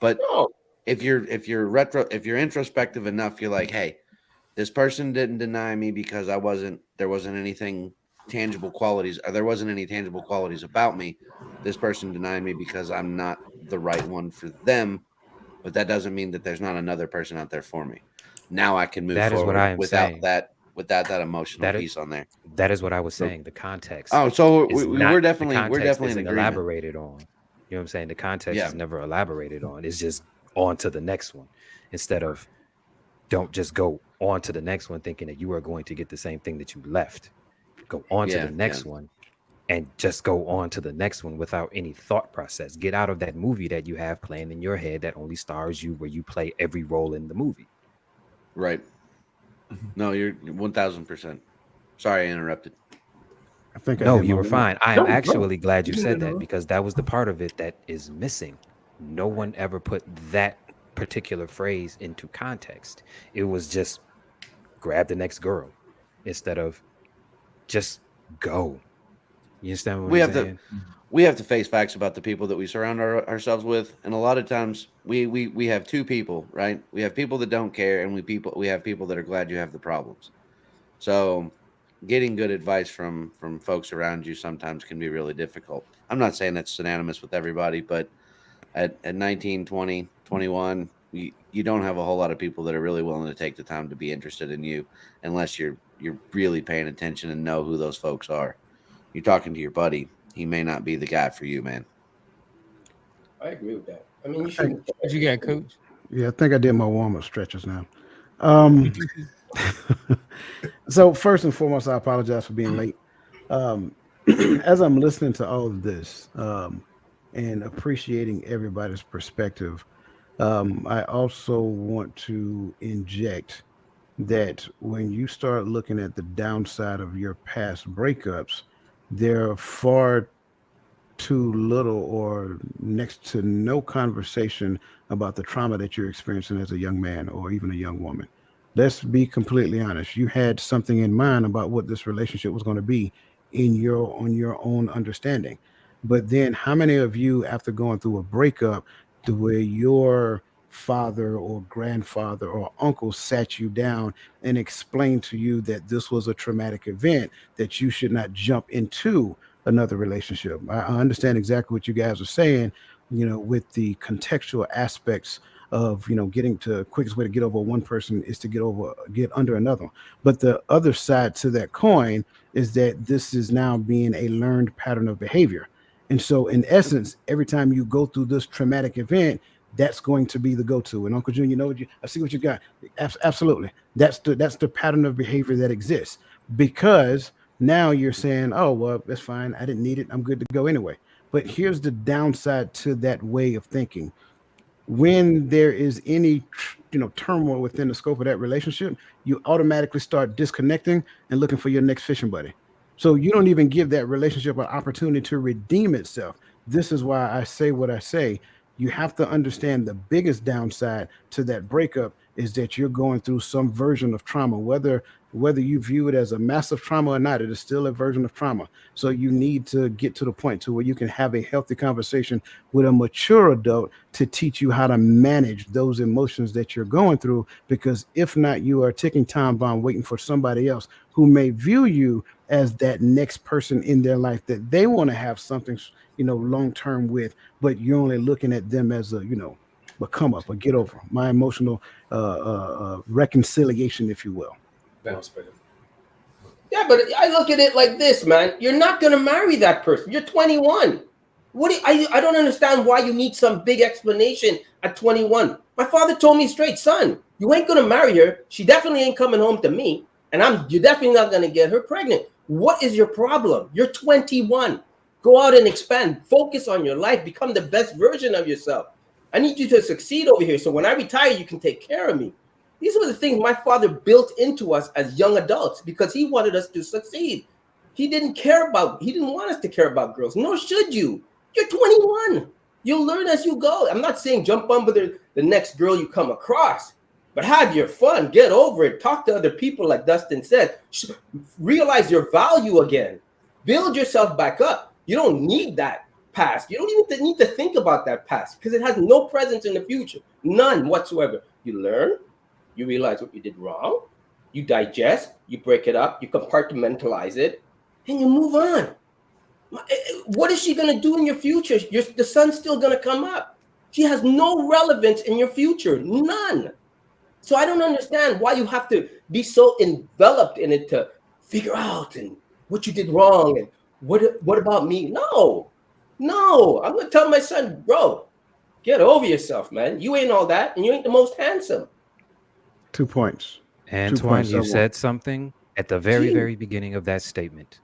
but No. if you're introspective enough, you're like, hey, this person didn't deny me because there wasn't anything tangible qualities, or there wasn't any tangible qualities about me. This person denied me because I'm not the right one for them, but that doesn't mean that there's not another person out there for me. Now I can move That is what forward I am saying. without that emotional That is piece on there. that is what I was So, saying. The context so is we're not the context definitely in isn't agreement. elaborated on. You know what I'm saying? The context Yeah, is never elaborated on. It's just on to the next one. Instead of don't just go on to the next one thinking that you are going to get the same thing that you left. Go on to the yeah. next one and just go on to the next one without any thought process. Get out of that movie that you have playing in your head that only stars you, where you play every role in the movie. Right. No, you're 1000%. Sorry, I interrupted. I think I No, did you my were warm. fine. I am No, no, actually glad you you didn't said that interrupt. because that was the part of it that is missing. No one ever put that particular phrase into context. It was just grab the next girl instead of just go. You understand what We I'm have to saying? we have to face facts about the people that we surround ourselves with, and a lot of times we have two people, right? We have people that don't care, and we have people that are glad you have the problems. So getting good advice from folks around you sometimes can be really difficult. I'm not saying that's synonymous with everybody, but at 19, 20, 21, you don't have a whole lot of people that are really willing to take the time to be interested in you, unless you're really paying attention and know who those folks are. You're talking to your buddy, he may not be the guy for you, man. I agree with that. I mean, you I think, shouldn't. What you got, Coach? yeah, I think I did my warm up stretches now. Um, so first and foremost, I apologize for being late. Um, as I'm listening to all of this and appreciating everybody's perspective, I also want to inject that when you start looking at the downside of your past breakups, there are far too little or next to no conversation about the trauma that you're experiencing as a young man or even a young woman. Let's be completely honest. You had something in mind about what this relationship was going to be in your on your own understanding. But then how many of you after going through a breakup to where your father or grandfather or uncle sat you down and explained to you that this was a traumatic event that you should not jump into another relationship? I understand exactly what you guys are saying, with the contextual aspects of, getting to quickest way to get over one person is to get under another. But the other side to that coin is that this is now being a learned pattern of behavior. And so, in essence, every time you go through this traumatic event, that's going to be the go-to. And Uncle June, you know what I see what you got. Absolutely, that's the pattern of behavior that exists because now you're saying, oh well, that's fine. I didn't need it. I'm good to go anyway. But here's the downside to that way of thinking: when there is any turmoil within the scope of that relationship, you automatically start disconnecting and looking for your next fishing buddy. So you don't even give that relationship an opportunity to redeem itself. This is why I say what I say. You have to understand the biggest downside to that breakup is that you're going through some version of trauma, whether you view it as a massive trauma or not, it is still a version of trauma. So you need to get to the point to where you can have a healthy conversation with a mature adult to teach you how to manage those emotions that you're going through. Because if not, you are a ticking time bomb waiting for somebody else who may view you as that next person in their life that they want to have something, long term with, but you're only looking at them as a come up, a get over, my emotional reconciliation, if you will. Bounce back. Yeah, but I look at it like this, man. You're not gonna marry that person. You're 21. I don't understand why you need some big explanation at 21. My father told me straight, son, you ain't gonna marry her. She definitely ain't coming home to me, and you're definitely not gonna get her pregnant. What is your problem? You're 21. Go out and expand. Focus on your life. Become the best version of yourself. I need you to succeed over here, so when I retire, you can take care of me. These were the things my father built into us as young adults because he wanted us to succeed. He didn't want us to care about girls, nor should you. You're 21. You'll learn as you go. I'm not saying jump on with the next girl you come across, but have your fun, get over it, talk to other people like Dustin said, realize your value again, build yourself back up. You don't need that past. You don't even need to think about that past because it has no presence in the future, none whatsoever. You learn, you realize what you did wrong, you digest, you break it up, you compartmentalize it, and you move on. What is she going to do in your future? The sun's still going to come up. She has no relevance in your future, none. So I don't understand why you have to be so enveloped in it to figure out and what you did wrong and what about me? No, I'm going to tell my son, bro, get over yourself, man. You ain't all that, and you ain't the most handsome. 2 points. Antoine, you said something at the very, very beginning of that statement.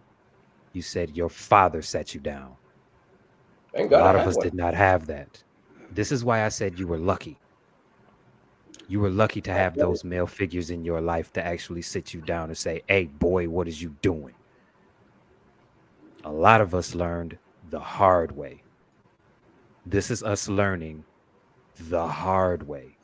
You said your father sat you down. A lot of us did not have that. This is why I said you were lucky. You were lucky to have those male figures in your life to actually sit you down and say, hey, boy, what is you doing? A lot of us learned the hard way. This is us learning the hard way.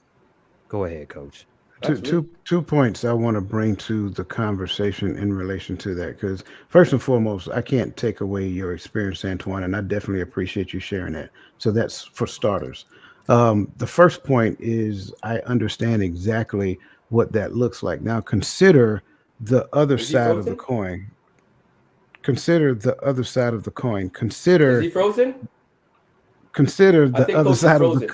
Go ahead, Coach. Two points I want to bring to the conversation in relation to that, because first and foremost, I can't take away your experience, Antoine, and I definitely appreciate you sharing that. So that's for starters. The first point is I understand exactly what that looks like. Now consider the other side of the coin. Consider the other side of the coin. Consider. Is he frozen? Consider the other side of the.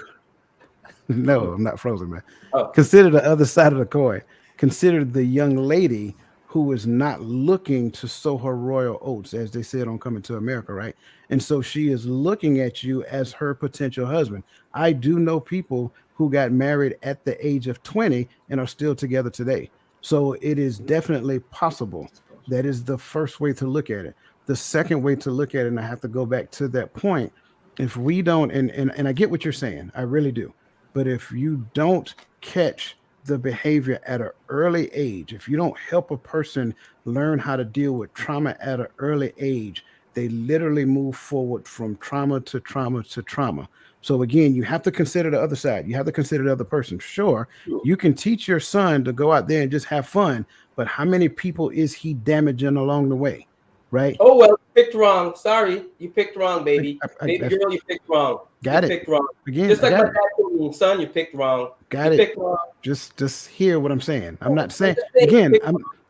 No, I'm not frozen, man. Oh. Consider the other side of the coin. Consider the young lady who is not looking to sow her royal oats, as they said on Coming to America, right? And so she is looking at you as her potential husband. I do know people who got married at the age of 20 and are still together today. So it is definitely possible. That is the first way to look at it. The second way to look at it, and I have to go back to that point, if we don't, and I get what you're saying, I really do. But if you don't catch the behavior at an early age, if you don't help a person learn how to deal with trauma at an early age, they literally move forward from trauma to trauma to trauma. So again, you have to consider the other side. You have to consider the other person. Sure, you can teach your son to go out there and just have fun, but how many people is he damaging along the way? Right? Oh, well, you picked wrong. Sorry, you picked wrong, baby. Baby girl, you picked wrong. Got you it. Picked wrong. Again, just like my dad told me, son, you picked wrong. Got you it. Picked wrong. Just hear what I'm saying. I'm not saying again.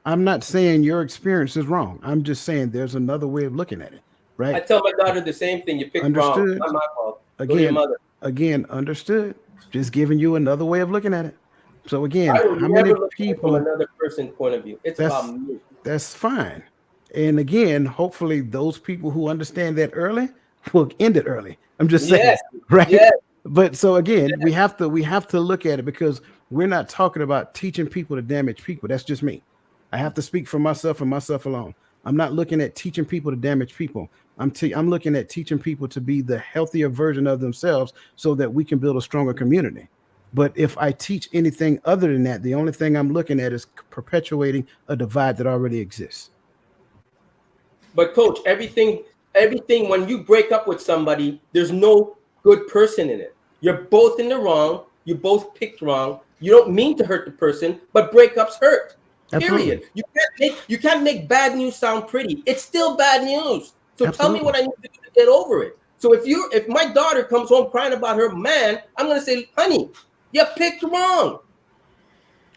I'm not saying your experience is wrong. I'm just saying there's another way of looking at it. Right? I tell my daughter the same thing. You picked wrong. Not my fault. Go to your mother. Again, understood. Just giving you another way of looking at it. So again, I will how never many look people? From another person's point of view. It's about me. That's fine. And again, hopefully those people who understand that early will end it early. I'm just saying, Yes. right? Yes. But so again, we have to look at it, because we're not talking about teaching people to damage people. That's just me. I have to speak for myself and myself alone. I'm not looking at teaching people to damage people. I'm looking at teaching people to be the healthier version of themselves, so that we can build a stronger community. But if I teach anything other than that, the only thing I'm looking at is perpetuating a divide that already exists. But coach, everything when you break up with somebody, there's no good person in it. You're both in the wrong. You both picked wrong. You don't mean to hurt the person, but breakups hurt. Absolutely. Period. You can't make bad news sound pretty. It's still bad news. So tell me Absolutely. what I need to do to get over it. So if my daughter comes home crying about her man, I'm gonna say, honey, you picked wrong.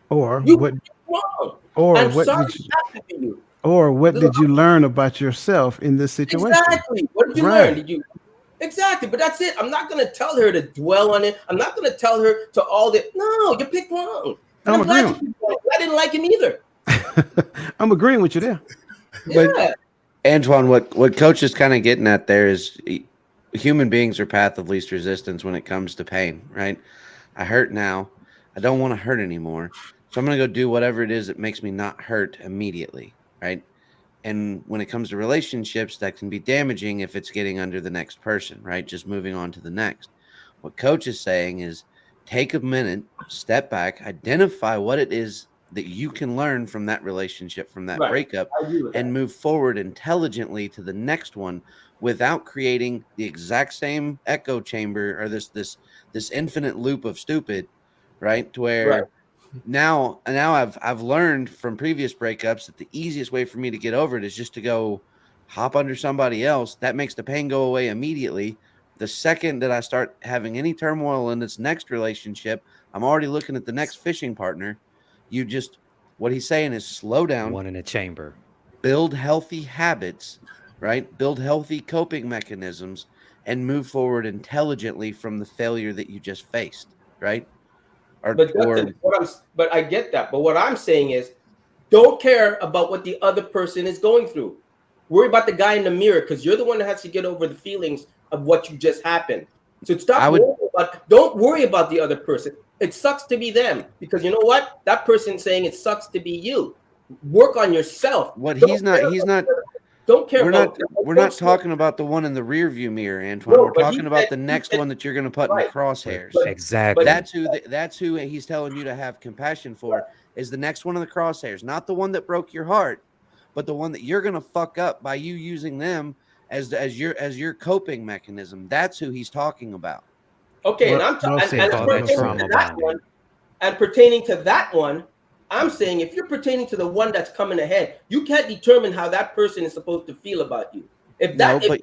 Or You what picked wrong. or I'm what sorry did you it happened to you. or what did you learn about yourself in this situation? Exactly. What did you learn? Did you exactly? But that's it. I'm not gonna tell her to dwell on it. I'm not gonna tell her to all the no. You picked wrong, and I'm I'm glad you agreeing. picked wrong. I didn't like him either. I'm agreeing with you there. But Yeah, Antoine, what Coach is kind of getting at there is human beings are path of least resistance when it comes to pain, right? I hurt now. I don't want to hurt anymore. So I'm going to go do whatever it is that makes me not hurt immediately, right? And when it comes to relationships, that can be damaging if it's getting under the next person, right? Just moving on to the next. What Coach is saying is take a minute, step back, identify what it is that you can learn from that relationship, from that right. breakup, I agree with that. and move forward intelligently to the next one without creating the exact same echo chamber or this infinite loop of stupid, right? To where Right. now I've learned from previous breakups that the easiest way for me to get over it is just to go hop under somebody else. That makes the pain go away immediately. The second that I start having any turmoil in this next relationship, I'm already looking at the next fishing partner. You just what he's saying is slow down, One in a chamber. build healthy habits, right? Build healthy coping mechanisms and move forward intelligently from the failure that you just faced, right? But Dustin, but I get that. But what I'm saying is, don't care about what the other person is going through. Worry about the guy in the mirror, because you're the one that has to get over the feelings of what you just happened. So I would don't worry about the other person. It sucks to be them, because you know what? That person's saying it sucks to be you. Work on yourself. what Don't he's not care he's about not the other- Don't care we're about. not talking about the one in the rear view mirror, Antoine. No, We're but he talking about said the next one that you're going to put in the right. crosshairs. But Exactly. That's who he's telling you to have compassion for is the next one in the crosshairs, not the one that broke your heart, but the one that you're going to fuck up by you using them as your coping mechanism. That's who he's talking about. okay, and Well They said. call that Well pertaining said. trauma to that bonding. one, and pertaining to that one, I'm saying if you're pertaining to the one that's coming ahead, you can't determine how that person is supposed to feel about you. If No, that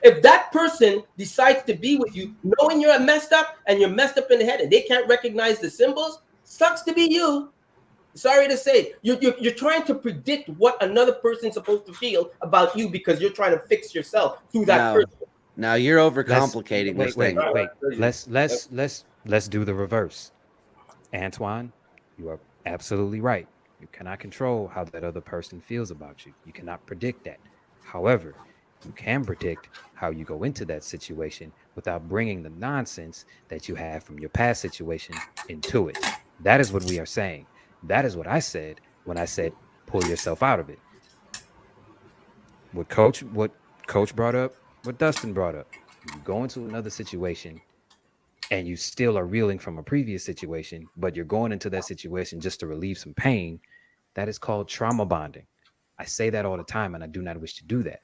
if that person decides to be with you, knowing you're messed up and you're messed up in the head, and they can't recognize the symbols, sucks to be you. Sorry to say, you're trying to predict what another person's supposed to feel about you because you're trying to fix yourself through that No, person. now you're Let's overcomplicating this wait. thing. Let's do the reverse. Antoine, you are absolutely right. You cannot control how that other person feels about you. You cannot predict that. However, you can predict how you go into that situation without bringing the nonsense that you have from your past situation into it. That is what we are saying. That is what I said when I said pull yourself out of it. What coach brought up, what Dustin brought up. You go into another situation and you still are reeling from a previous situation, but you're going into that situation just to relieve some pain. That is called trauma bonding. I say that all the time, and I do not wish to do that.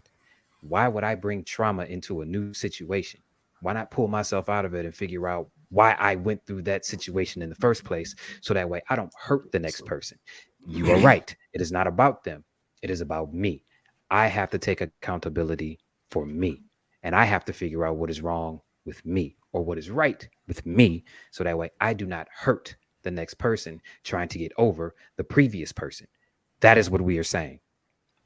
Why would I bring trauma into a new situation? Why not pull myself out of it and figure out why I went through that situation in the first place, so that way I don't hurt the next person? You are right. It is not about them. It is about me. I have to take accountability for me, and I have to figure out what is wrong with me or what is right with me, so that way I do not hurt the next person trying to get over the previous person. That is what we are saying.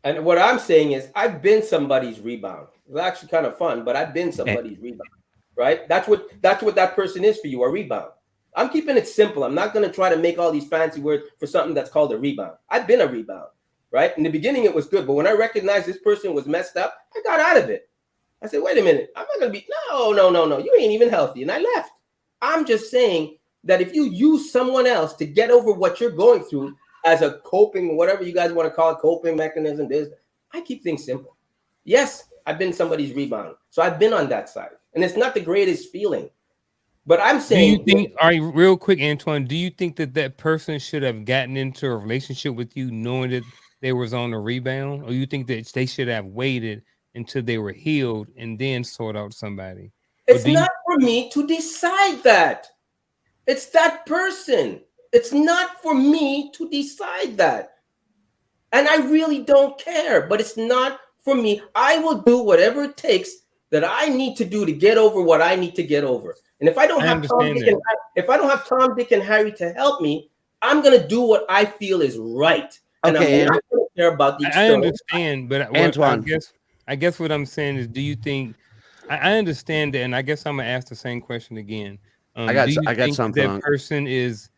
And what I'm saying is, I've been somebody's rebound. It's actually kind of fun, but I've been And somebody's rebound, right? That's what that person is for you, a rebound. I'm keeping it simple. I'm not going to try to make all these fancy words for something that's called a rebound. I've been a rebound, right? In the beginning, it was good, but when I recognized this person was messed up, I got out of it. I said, wait a minute, I'm not gonna be no. You ain't even healthy, and I left. I'm just saying that if you use someone else to get over what you're going through as a coping, whatever you guys want to call it, coping mechanism, I keep things simple. Yes, I've been somebody's rebound, so I've been on that side, and it's not the greatest feeling. But I'm Do you saying, think, all right, real quick, Antoine, do you think that that person should have gotten into a relationship with you knowing that they was on a rebound? Or you think that they should have waited until they were healed and then sort out somebody? Or it's do you, not for me to decide that. It's that person. It's not for me to decide that. And I really don't care, but it's not for me. I will do whatever it takes that I need to do to get over what I need to get over. And if I don't I have Tom, understand Dick, that. and if I don't have Tom, Dick, and Harry to help me, I'm gonna do what I feel is right, and Okay, I'm not gonna care about the I external. understand, but what Antoine. I guess what I'm saying is, do you think I understand that, and I guess I'm gonna ask the same question again. I Do you got think that something that on. person is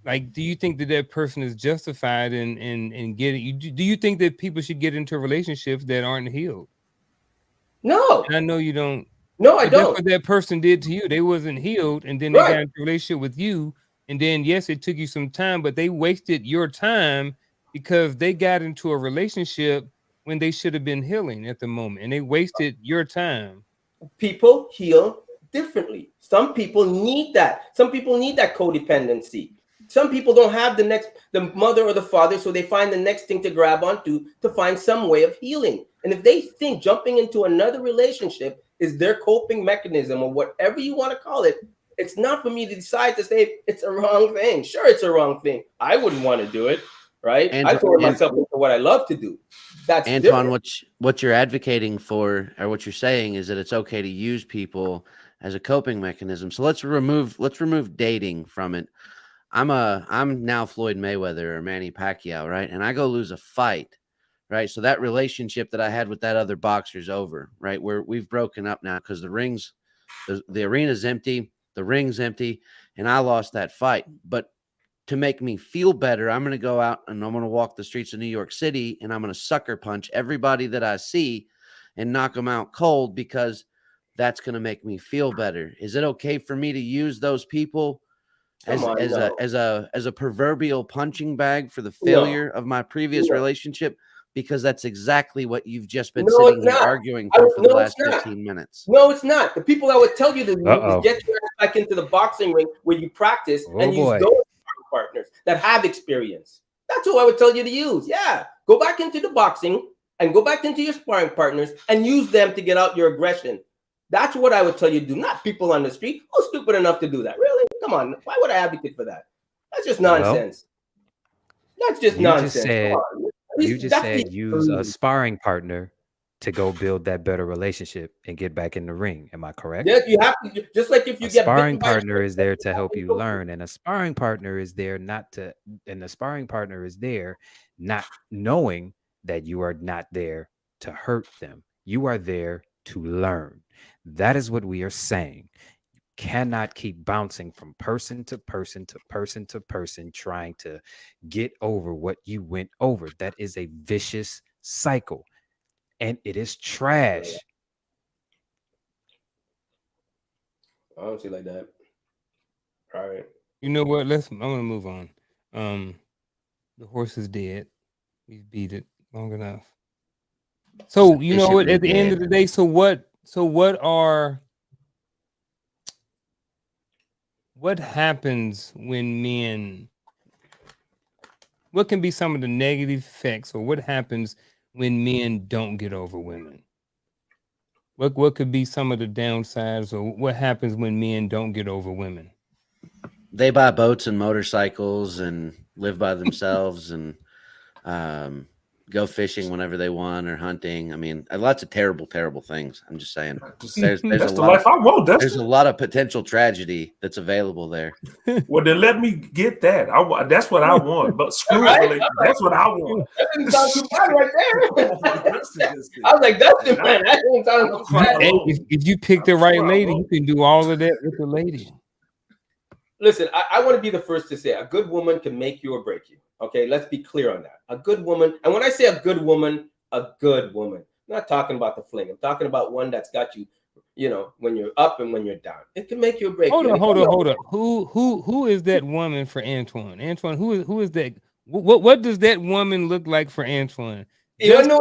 like? Do you think that that person is justified in getting? Do you think that people should get into relationships that aren't healed? No, And I know you don't, no, I but that's don't. what that person did to you. They wasn't healed, and then they Right. got into a relationship with you, and then yes, it took you some time, but they wasted your time because they got into a relationship when they should have been healing at the moment, and they wasted your time. People heal differently. Some people need that. Some people need that codependency. Some people don't have the mother or the father, so they find the next thing to grab onto to find some way of healing. And if they think jumping into another relationship is their coping mechanism or whatever you want to call it, it's not for me to decide to say it's a wrong thing. Sure, it's a wrong thing. I wouldn't want to do it, right? I throw myself into what I love to do. That's Antoine, different. what you're advocating for, or what you're saying, is that it's okay to use people as a coping mechanism. So let's remove dating from it. I'm now Floyd Mayweather or Manny Pacquiao, right? And I go lose a fight, right? So that relationship that I had with that other boxer's over, right? We've broken up now because the arena's empty, the ring's empty, and I lost that fight. But to make me feel better, I'm going to go out and I'm going to walk the streets of New York City and I'm going to sucker punch everybody that I see and knock them out cold because that's going to make me feel better. Is it okay for me to use those people as a proverbial punching bag for the failure of my previous relationship? Because that's exactly what you've just been sitting here arguing for the last 15 minutes. No, it's not. The people that would tell you to do is Uh-oh. get your ass back into the boxing ring where you practice and use boy. those partners that have experience. That's who I would tell you to use. Yeah. Go back into the boxing and go back into your sparring partners and use them to get out your aggression. That's what I would tell you to do, not people on the street. Who's stupid enough to do that? Really? Come on. Why would I advocate for that? That's just nonsense. That's just nonsense. You just said use a sparring partner to go build that better relationship and get back in the ring. Am I correct? Yes, you have to. Just like if you get sparring partner is there to help you learn, and a sparring partner is there not knowing that you are not there to hurt them. You are there to learn. That is what we are saying. You cannot keep bouncing from person to person to person to person trying to get over what you went over. That is a vicious cycle, and it is trash. I don't see it like that. All right. You know what? I'm gonna move on. The horse is dead. We've beat it long enough. So you know what? At the end of the day, what happens when men? What can be some of the negative effects, or what happens when men don't get over women? What could be some of the downsides, or what happens when men don't get over women? They buy boats and motorcycles and live by themselves and go fishing whenever they want or hunting. I mean, lots of terrible, terrible things. I'm just saying. There's that's the life I want. There's a lot of potential tragedy that's available there. Well, then let me get that. That's what I want. But screw it. That's what I want. That didn't sound too bad right there. I was like, that's the man. That didn't sound too bad. Hey, if you pick the right lady, you can do all of that with the lady. Listen, I want to be the first to say a good woman can make you or break you. Okay, let's be clear on that. A good woman, and when I say a good woman, I'm not talking about the fling. I'm talking about one that's got you, when you're up and when you're down. It can make you or break you. Hold on. Who is that woman for Antoine? Antoine, who is that? What does that woman look like for Antoine? You know,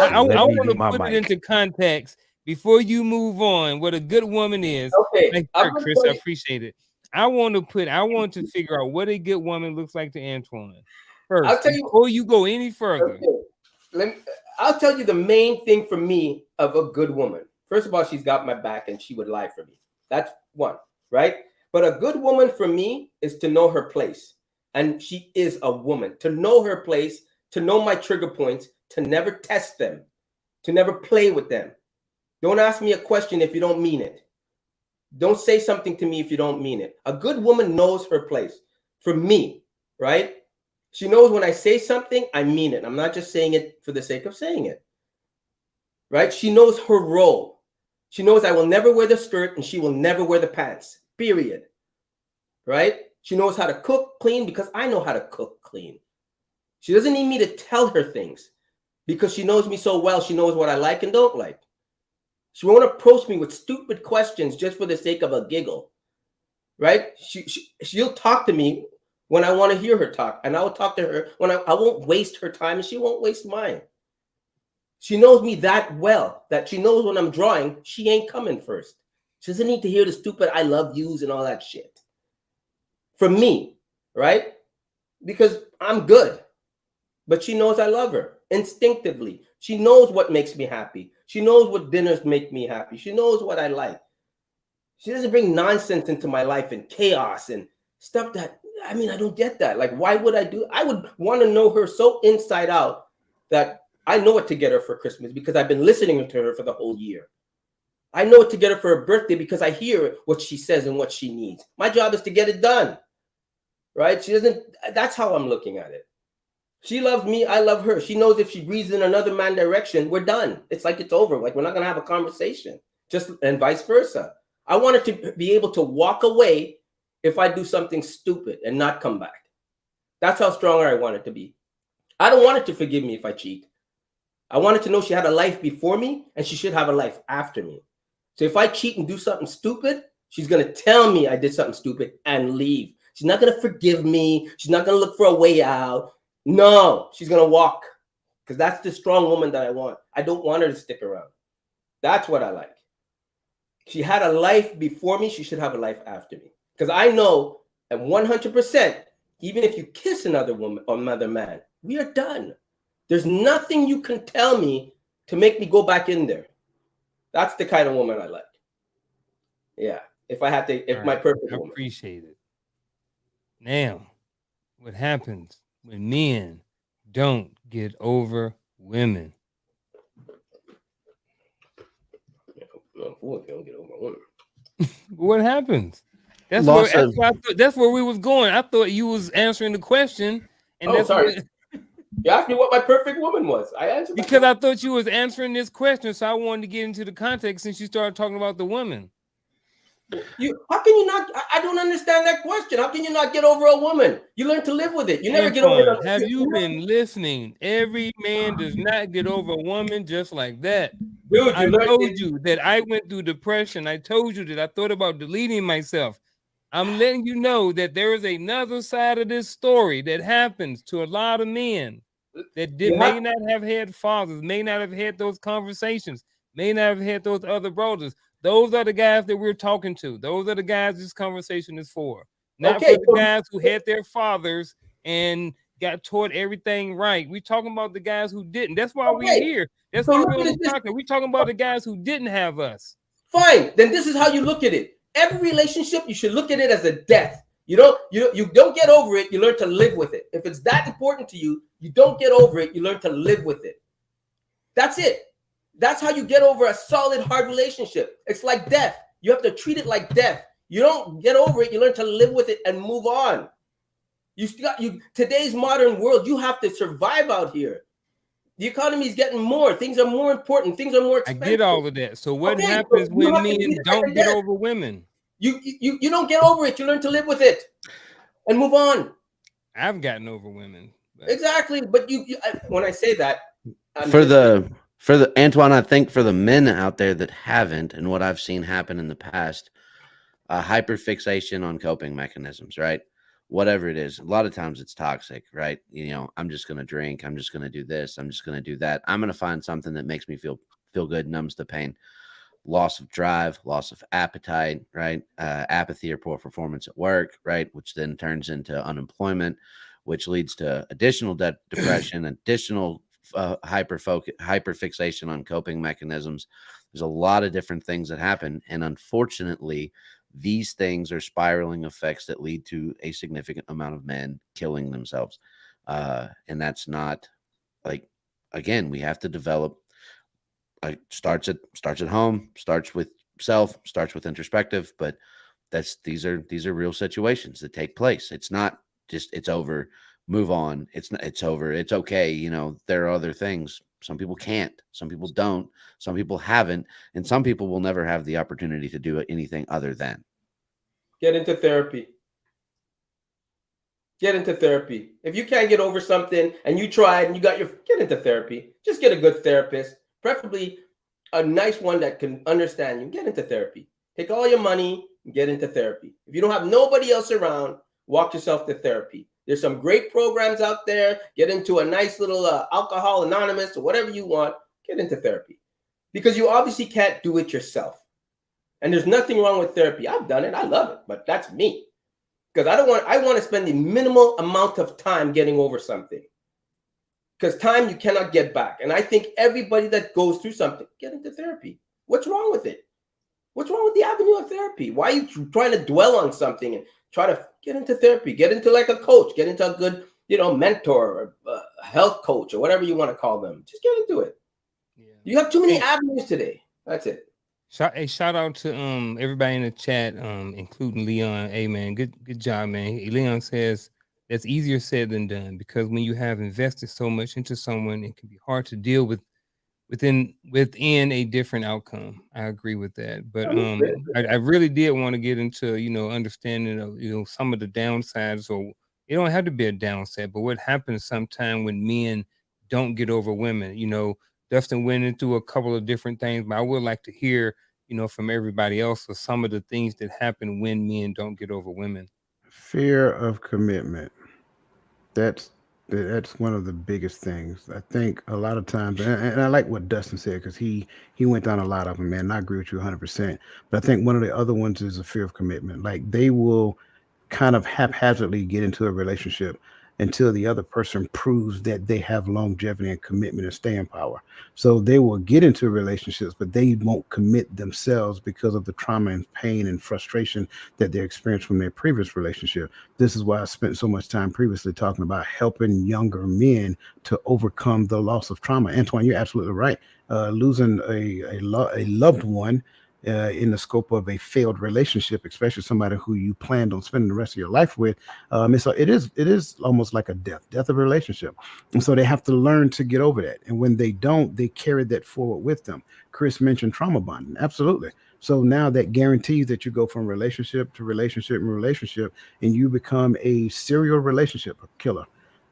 I let me want mute to my put it mic. into context before you move on. What a good woman is. Okay, Thank you, Chris. I appreciate it. I want to figure out what a good woman looks like to Antoine I'll first tell you. before you go any further. Okay. I'll tell you the main thing for me of a good woman. First of all, she's got my back and she would lie for me. That's one, right? But a good woman for me is to know her place. And she is a woman. To know her place, to know my trigger points, to never test them, to never play with them. Don't ask me a question if you don't mean it. Don't say something to me if you don't mean it. A good woman knows her place. For me, right? She knows when I say something, I mean it. I'm not just saying it for the sake of saying it. Right? She knows her role. She knows I will never wear the skirt and she will never wear the pants. Period. Right? She knows how to cook clean because I know how to cook clean. She doesn't need me to tell her things because she knows me so well. She knows what I like and don't like. She won't approach me with stupid questions just for the sake of a giggle. Right? She'll talk to me when I want to hear her talk, and I will talk to her when I won't waste her time and she won't waste mine. She knows me that well that she knows when I'm drawing, she ain't coming first. She doesn't need to hear the stupid I love yous and all that shit. From me, right? Because I'm good. But she knows I love her instinctively. She knows what makes me happy. She knows what dinners make me happy. She knows what I like. She doesn't bring nonsense into my life and chaos and stuff that, I don't get that. Like, why would I do? I would want to know her so inside out that I know what to get her for Christmas because I've been listening to her for the whole year. I know what to get her for her birthday because I hear what she says and what she needs. My job is to get it done, right? That's how I'm looking at it. She loves me. I love her. She knows if she breathes in another man's direction, we're done. It's like it's over. Like, we're not going to have a conversation, and vice versa. I want her to be able to walk away if I do something stupid and not come back. That's how strong I want it to be. I don't want her to forgive me if I cheat. I want her to know she had a life before me and she should have a life after me. So if I cheat and do something stupid, she's going to tell me I did something stupid and leave. She's not going to forgive me. She's not going to look for a way out. No, she's going to walk because that's the strong woman that I want. I don't want her to stick around. That's what I like. She had a life before me. She should have a life after me. Because I know at 100%, even if you kiss another woman or another man, we are done. There's nothing you can tell me to make me go back in there. That's the kind of woman I like. Yeah. My perfect woman. I appreciate it. Now, what happens when men don't get over women? What happens? That's where we was going. I thought you was answering the question, and sorry. You asked me what my perfect woman was. I answered because I thought you was answering this question, so I wanted to get into the context since you started talking about the women. How can you not? I don't understand that question. How can you not get over a woman? You learn to live with it. You never get over it. Have you been listening? Every man does not get over a woman just like that. Dude, I told you that I went through depression. I told you that I thought about deleting myself. I'm letting you know that there is another side of this story that happens to a lot of men that may not have had fathers, may not have had those conversations, may not have had those other brothers. Those are the guys that we're talking to. Those are the guys this conversation is for. Not for the guys who had their fathers and got taught everything right. We're talking about the guys who didn't. That's why we're here. That's why we're on this podcast. We're talking about the guys who didn't have us. Fine. Then this is how you look at it. Every relationship, you should look at it as a death. You don't get over it. You learn to live with it. If it's that important to you, you don't get over it. You learn to live with it. That's it. That's how you get over a solid, hard relationship. It's like death. You have to treat it like death. You don't get over it. You learn to live with it and move on. Today's modern world, you have to survive out here. The economy is getting more. Things are more important. Things are more expensive. I get all of that. So what happens when men don't get over women? You don't get over it. You learn to live with it and move on. I've gotten over women. Exactly. But when I say that, For the Antoine, I think for the men out there that haven't, and what I've seen happen in the past, hyperfixation on coping mechanisms, right? Whatever it is, a lot of times it's toxic, right? I'm just gonna drink, I'm just gonna do this, I'm just gonna do that. I'm gonna find something that makes me feel good, numbs the pain. Loss of drive, loss of appetite, right? Apathy or poor performance at work, right? Which then turns into unemployment, which leads to additional depression, additional hyperfixation on coping mechanisms. There's a lot of different things that happen, and unfortunately, these things are spiraling effects that lead to a significant amount of men killing themselves, and that's not like again. We have to develop starts at home, starts with self, starts with introspective, but these are real situations that take place. It's not just it's over, move on. It's not, it's over. It's okay. There are other things. Some people can't, some people don't, some people haven't, and some people will never have the opportunity to do anything other than. Get into therapy. Get into therapy. If you can't get over something and you tried and you got get into therapy. Just get a good therapist, preferably a nice one that can understand you. Get into therapy. Take all your money and get into therapy. If you don't have nobody else around, walk yourself to therapy. There's some great programs out there. Get into a nice little Alcohol Anonymous or whatever you want. Get into therapy because you obviously can't do it yourself. And there's nothing wrong with therapy. I've done it. I love it, but that's me. Because I want to spend the minimal amount of time getting over something. Because time you cannot get back. And I think everybody that goes through something, get into therapy. What's wrong with it? What's wrong with the avenue of therapy? Why are you trying to dwell on something and try to get into therapy? Get into like a coach. Get into a good, mentor or health coach or whatever you want to call them. Just get into it. Yeah. You have too many avenues today. That's it. Shout out to everybody in the chat, including Leon. Hey man, good job, man. Leon says that's easier said than done because when you have invested so much into someone, it can be hard to deal with within a different outcome. I agree with that. But I really did want to get into understanding of some of the downsides, or it don't have to be a downside, but what happens sometime when men don't get over women. Dustin went into a couple of different things, but I would like to hear from everybody else of some of the things that happen when men don't get over women. Fear of commitment. That's that's one of the biggest things. I think a lot of times, and I like what Dustin said because he went down a lot of them, man. And I agree with you 100%. But I think one of the other ones is a fear of commitment. Like they will kind of haphazardly get into a relationship until the other person proves that they have longevity and commitment and staying power. So they will get into relationships, but they won't commit themselves because of the trauma and pain and frustration that they experienced from their previous relationship. This is why I spent so much time previously talking about helping younger men to overcome the loss of trauma. Antoine, you're absolutely right. Losing a loved one in the scope of a failed relationship, especially somebody who you planned on spending the rest of your life with, it is almost like a death of a relationship, and so they have to learn to get over that. And when they don't, they carry that forward with them. Chris mentioned trauma bonding, absolutely. So now that guarantees that you go from relationship to relationship and relationship, and you become a serial relationship killer.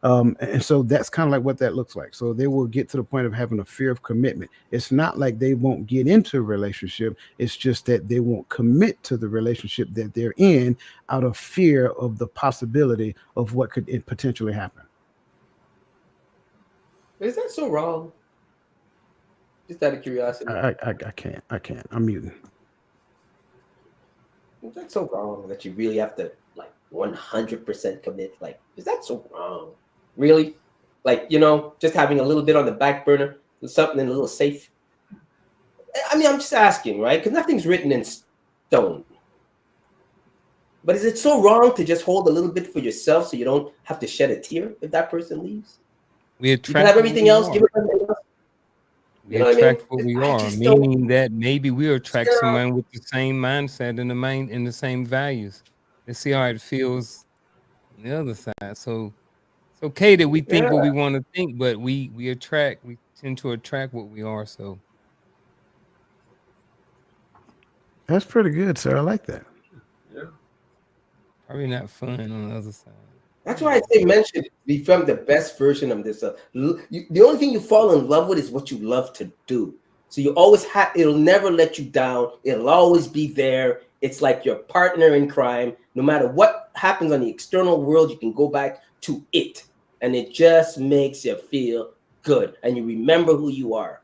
And so that's kind of like what that looks like. So they will get to the point of having a fear of commitment. It's not like they won't get into a relationship. It's just that they won't commit to the relationship that they're in out of fear of the possibility of what could potentially happen. Is that so wrong? Just out of curiosity. I can't. I'm muting. Is that so wrong that you really have to 100% commit? Like, is that so wrong? Really? Just having a little bit on the back burner, something in a little safe. I mean, I'm just asking, right? Because nothing's written in stone. But is it so wrong to just hold a little bit for yourself so you don't have to shed a tear if that person leaves? We attract. You can have everything else. Give it everything else. We attract what we are, meaning that maybe we attract someone with the same mindset and the same values. Let's see how it feels on the other side. So it's okay that we think what we want to think, but we tend to attract what we are. So that's pretty good, sir. I like that. Yeah. Probably not fun on the other side. That's why I say men should become the best version of themselves. The only thing you fall in love with is what you love to do. So you always have, it'll never let you down. It'll always be there. It's like your partner in crime. No matter what happens on the external world, you can go back to it. And it just makes you feel good. And you remember who you are.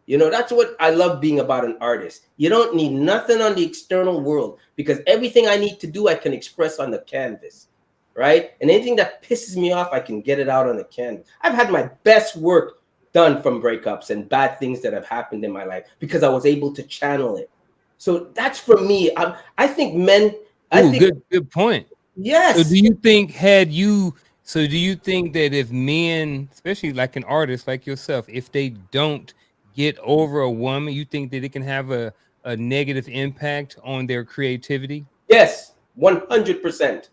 You know, that's what I love being about an artist. You don't need nothing on the external world because everything I need to do, I can express on the canvas. Right? And anything that pisses me off, I can get it out on the canvas. I've had my best work done from breakups and bad things that have happened in my life because I was able to channel it. So that's for me. I think men. I Ooh, think good point. So do yes, you think do you think that if men, especially like an artist like yourself, if they don't get over a woman, you think that it can have a negative impact on their creativity? yes, 100%.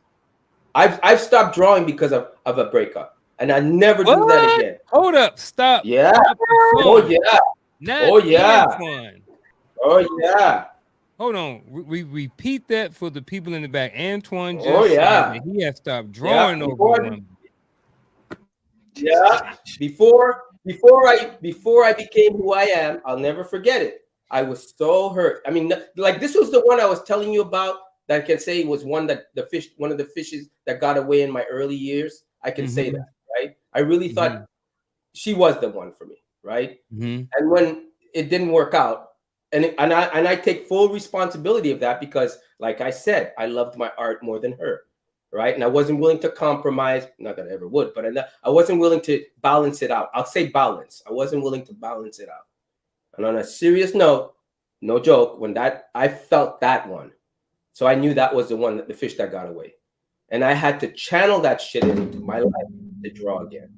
I've stopped drawing because of a breakup, and I never do that What? again. Hold up, Yeah. stop the Oh fun. yeah. Not Oh yeah. Antoine. Oh yeah. Hold on. We repeat that for the people in the back. Antoine Oh just said yeah. that he has stopped Yeah. drawing over a woman. Yeah, before I became who I am, I'll never forget it. I was so hurt. I mean, like this was the one I was telling you about that I can say was one of the fishes that got away in my early years. I can say Mm-hmm. that, right? I really Mm-hmm. thought she was the one for me, right? Mm-hmm. And when it didn't work out, and I take full responsibility of that because, like I said, I loved my art more than her, right? And I wasn't willing to compromise. Not that I ever would, but I wasn't willing to balance it out. I'll say balance. I wasn't willing to balance it out. And on a serious note, no joke, when that I felt that one, so I knew that was the one, the fish that got away, and I had to channel that shit into my life to draw again,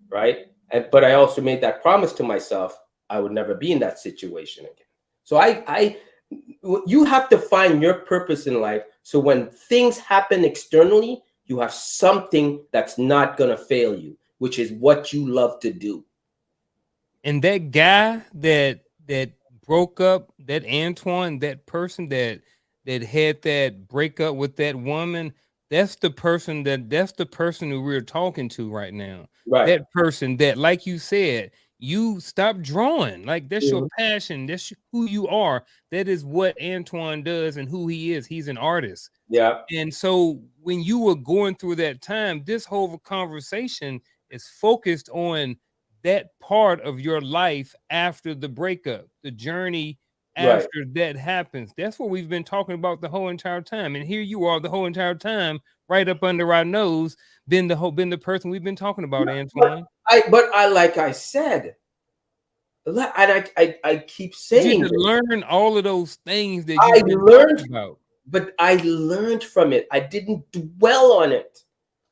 right? But I also made that promise to myself I would never be in that situation again. So you have to find your purpose in life. So when things happen externally, you have something that's not gonna fail you, which is what you love to do. And that guy that broke up, that Antoine, that person that had that breakup with that woman, that's the person who we're talking to right now. Right. That person that, like you said, you stop drawing. Like that's your Mhm. passion. That's who you are. That is what Antoine does and who he is. He's an artist. Yeah. And so when you were going through that time, this whole conversation is focused on that part of your life after the breakup, the journey Right. after that happens. That's what we've been talking about the whole entire time. And here you are the whole entire time, right up under our nose, been the person we've been talking about, But Antoine. I like I said, and I keep But you had saying to this. learn all of those things that I you've been talking learned, about. but I learned from it. I didn't dwell on it.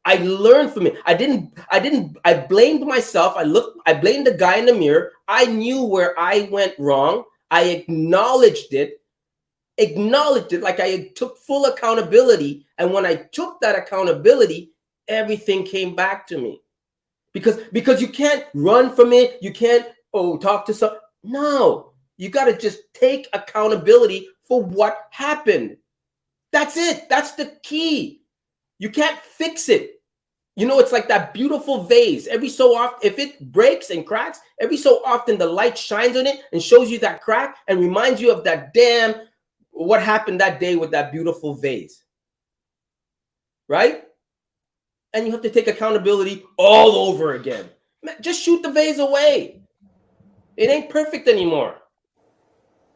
I learned from it. I blamed myself. I blamed the guy in the mirror. I knew where I went wrong. I acknowledged it like I took full accountability. And when I took that accountability, everything came back to me. Because you can't run from it. You can't talk to some. No, you got to just take accountability for what happened. That's it. That's the key. You can't fix it. You know, it's like that beautiful vase. Every so often, if it breaks and cracks, every so often the light shines on it and shows you that crack and reminds you of that damn what happened that day with that beautiful vase. Right? And you have to take accountability all over again. Man, just shoot the vase away. It ain't perfect anymore.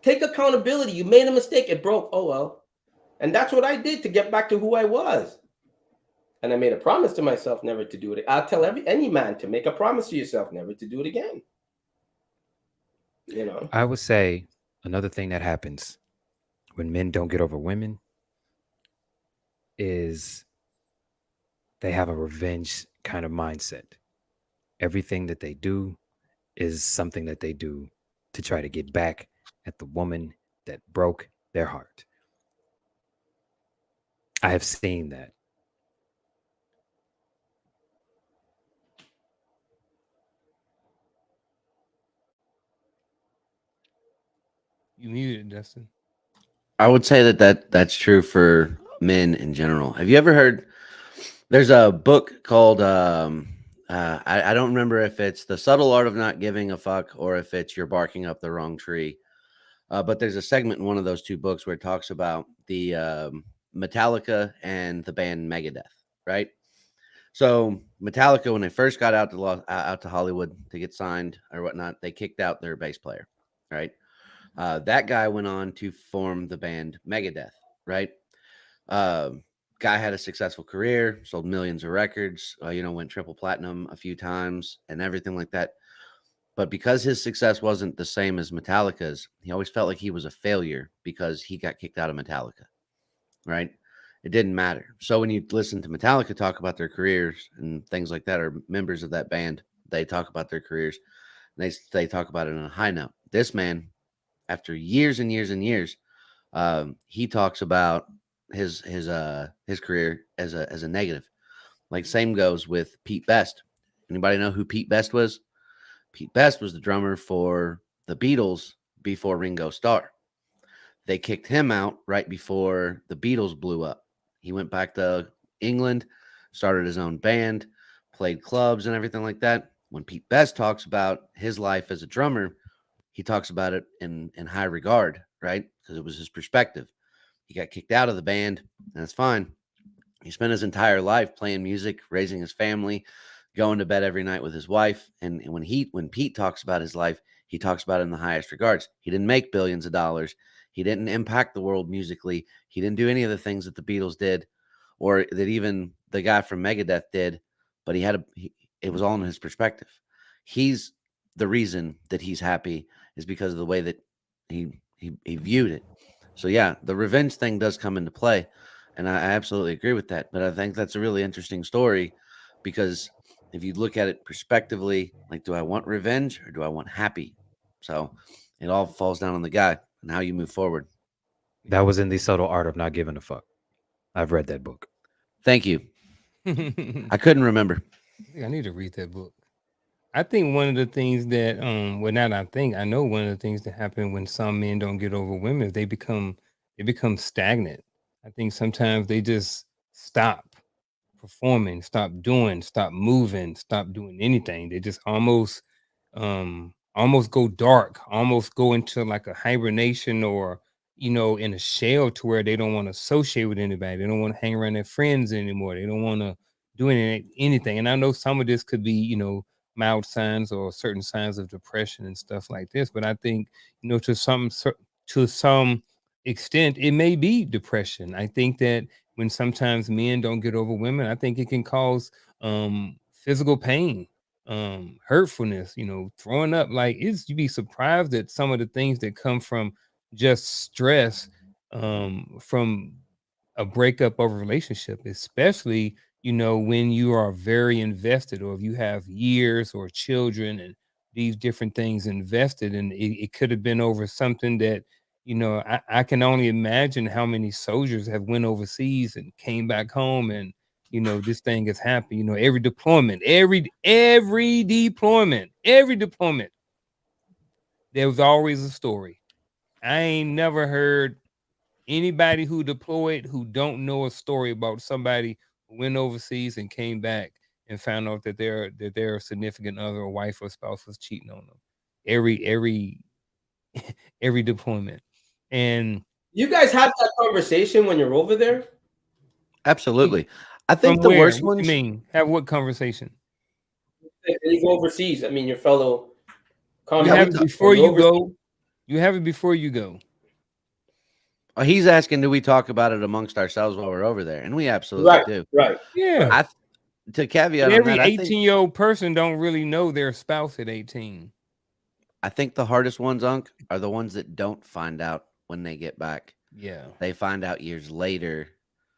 Take accountability. You made a mistake. It broke. Oh, well. And that's what I did to get back to who I was. And I made a promise to myself never to do it. I'll tell any man to make a promise to yourself never to do it again. You know? I would say another thing that happens when men don't get over women is they have a revenge kind of mindset. Everything that they do is something that they do to try to get back at the woman that broke their heart. I have seen that. You muted, Dustin. I would say that that's true for men in general. Have you ever heard There's a book called I don't remember if it's The Subtle Art of Not Giving a Fuck or if it's You're Barking Up the Wrong Tree. But there's a segment in one of those two books where it talks about the Metallica and the band Megadeth, right? So Metallica, when they first got out to Hollywood to get signed or whatnot, they kicked out their bass player, right? That guy went on to form the band Megadeth, right? Guy had a successful career, sold millions of records, went triple platinum a few times and everything like that. But because his success wasn't the same as Metallica's, he always felt like he was a failure because he got kicked out of Metallica, right? It didn't matter. So when you listen to Metallica talk about their careers and things like that, or members of that band, they talk about their careers. And they talk about it on a high note. This man, after years and years and years, he talks about his career as a negative. Like same goes with Pete Best. Anybody know who Pete Best was? Pete Best was the drummer for the Beatles before Ringo Starr. They kicked him out right before the Beatles blew up. He went back to England, started his own band, played clubs and everything like that. When Pete Best talks about his life as a drummer, he talks about it in high regard, right? Because it was his perspective. He got kicked out of the band, and it's fine. He spent his entire life playing music, raising his family, going to bed every night with his wife. And when Pete talks about his life, he talks about it in the highest regards. He didn't make billions of dollars. He didn't impact the world musically. He didn't do any of the things that the Beatles did, or that even the guy from Megadeth did. But it was all in his perspective. He's the reason that he's happy is because of the way that he viewed it. So yeah, the revenge thing does come into play, and I absolutely agree with that. But I think that's a really interesting story because if you look at it prospectively, like, do I want revenge or do I want happy? So it all falls down on the guy and how you move forward. That was in The Subtle Art of Not Giving a Fuck. I've read that book. Thank you. I couldn't remember. I need to read that book. I think one of the things that well, not I know one of the things that happen when some men don't get over women is they become stagnant. I think sometimes they just stop performing, stop moving, stop doing anything. They just almost go dark, almost go into like a hibernation or in a shell to where they don't want to associate with anybody. They don't want to hang around their friends anymore. They don't want to do anything. And I know some of this could be, mild signs or certain signs of depression and stuff like this. But I think, to some extent, it may be depression. I think that when sometimes men don't get over women, I think it can cause physical pain, hurtfulness, throwing up. Like you'd be surprised at some of the things that come from just stress, from a breakup of a relationship, especially when you are very invested, or if you have years or children and these different things invested, and it could have been over something that I can only imagine how many soldiers have went overseas and came back home, and this thing has happened. Every deployment, every deployment, there was always a story. I ain't never heard anybody who deployed who don't know a story about somebody who went overseas and came back and found out that their significant other or wife or spouse was cheating on them. Every every deployment. And You guys have that conversation when you're over there? Absolutely. I from think the where? worst What you ones. mean? Have what conversation? He's overseas. I mean, your fellow You Yeah, we have it comrades. talk, before you overseas. go. You have it before you go. he's asking, do we talk about it amongst ourselves while we're over there? And we absolutely Right, do. right. Yeah. I to But caveat on every that, 18-year-old person don't really know their spouse at 18. I think the hardest ones, Unc, are the ones that don't find out when they get back. Yeah. They find out years later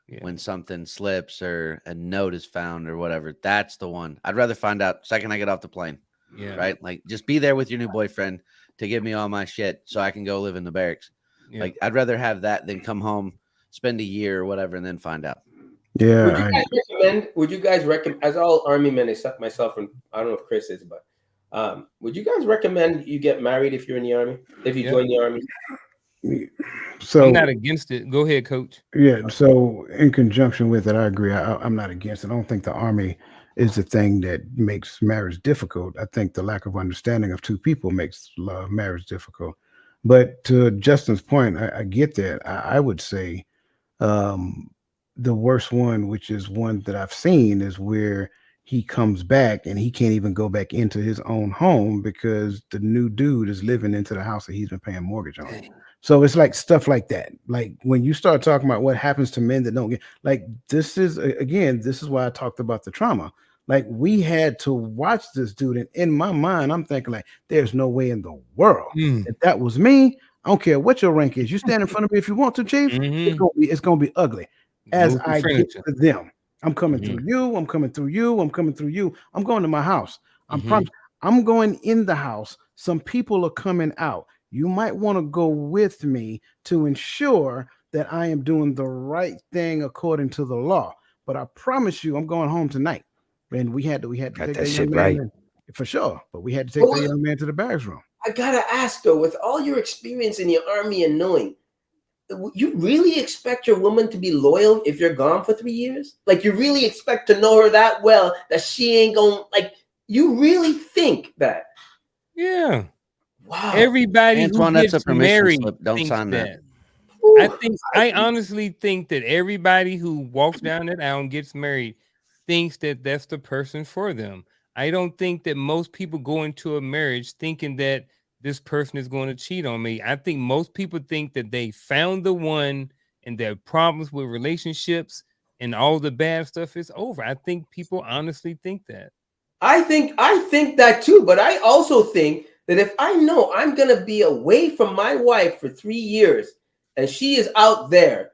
Yeah. when something slips or a note is found or whatever. That's the one. I'd rather find out second I get off the plane. Yeah. Right? Like, just be there with your new boyfriend to give me all my shit so I can go live in the barracks. Yeah. Like, I'd rather have that than come home, spend a year or whatever, and then find out. Yeah, Would you guys recommend, as all army men, except myself, and I don't know if Chris is, but would you guys recommend you get married if you're in the army, if you Yeah. join the army? So I'm not against it. Go ahead, coach. yeah, so in conjunction with it, I agree. I'm not against it. I don't think the army is the thing that makes marriage difficult. I think the lack of understanding of two people makes marriage difficult. But to Justin's point, I get that. I would say um, the worst one, which is one that I've seen, is where he comes back and he can't even go back into his own home because the new dude is living into the house that he's been paying mortgage on. So it's like stuff like that. Like when you start talking about what happens to men that don't get, like, this is again, this is why I talked about the trauma. Like we had to watch this dude, and in my mind, I'm thinking like, there's no way in the world Mm. if that was me. I don't care what your rank is. You stand in front of me if you want to, Chief. Mm-hmm. It's gonna be ugly. As Move some I get furniture. to them, I'm coming Mm-hmm. through you. I'm coming through you. I'm coming through you. I'm going to my house. Mm-hmm. I'm going in the house. Some people are coming out. You might want to go with me to ensure that I am doing the right thing according to the law. But I promise you, I'm going home tonight. And we had to Got take that that young shit man right. in, for sure. But we had to take Well, that young man to the barracks room. I gotta ask though, with all your experience in the army and knowing, you really expect your woman to be loyal if you're gone for 3 years? Like you really expect to know her that well that she ain't gonna like? You really think that? Yeah. Wow. Everybody who Antoine, that's a gets permission married slip. Don't thinks sign that. that. I honestly think that everybody who walks down that aisle and gets married thinks that that's the person for them. I don't think that most people go into a marriage thinking that this person is going to cheat on me. I think most people think that they found the one and their problems with relationships and all the bad stuff is over. I think people honestly think that. I think that too, but I also think that if I know I'm gonna be away from my wife for 3 years and she is out there,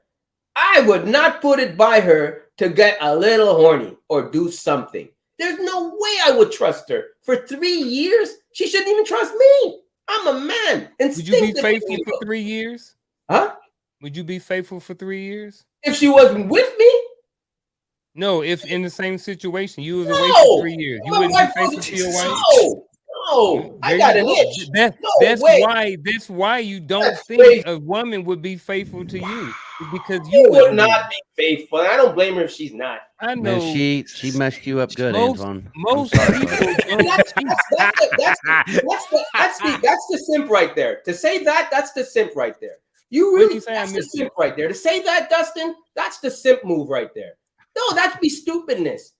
I would not put it by her to get a little horny or do something. There's no way I would trust her for 3 years. She shouldn't even trust me. I'm a man. Would you be Instinctively, faithful for 3 years? huh? Would you be faithful for 3 years? If she wasn't with me, No, if in the same situation, you was away for no. 3 years, you My wouldn't be wife faithful to your wife? wasn't. No, I There got you an go. itch. No That's way. why you don't That's think crazy. a woman would be faithful to you. It's because She you would wouldn't not be. be faithful. And I don't blame her if she's not. I Man, know she messed you up good, most Antoine. I'm most sorry, people bud. don't cheat. That's the simp right there. To say that, that's the simp right there. You What did really, you say? I that's the missed it. simp right there. To say that, Dustin, that's the simp move right there. No, that'd be stupidness.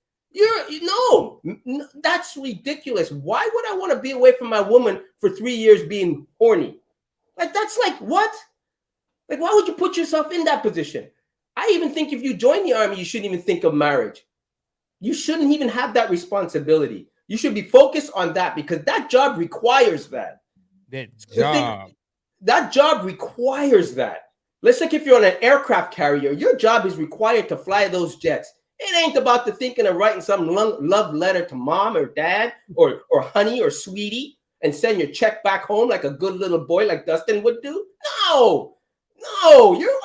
That's ridiculous. Why would I want to be away from my woman for 3 years being horny? Like that's like what? Like why would you put yourself in that position? I even think if you join the army, you shouldn't even think of marriage. You shouldn't even have that responsibility. You should be focused on that because that job requires that. That job. That job requires that. Let's say if you're on an aircraft carrier, your job is required to fly those jets. It ain't about the thinking of writing some love letter to mom or dad or honey or sweetie and send your check back home like a good little boy like Dustin would do. No,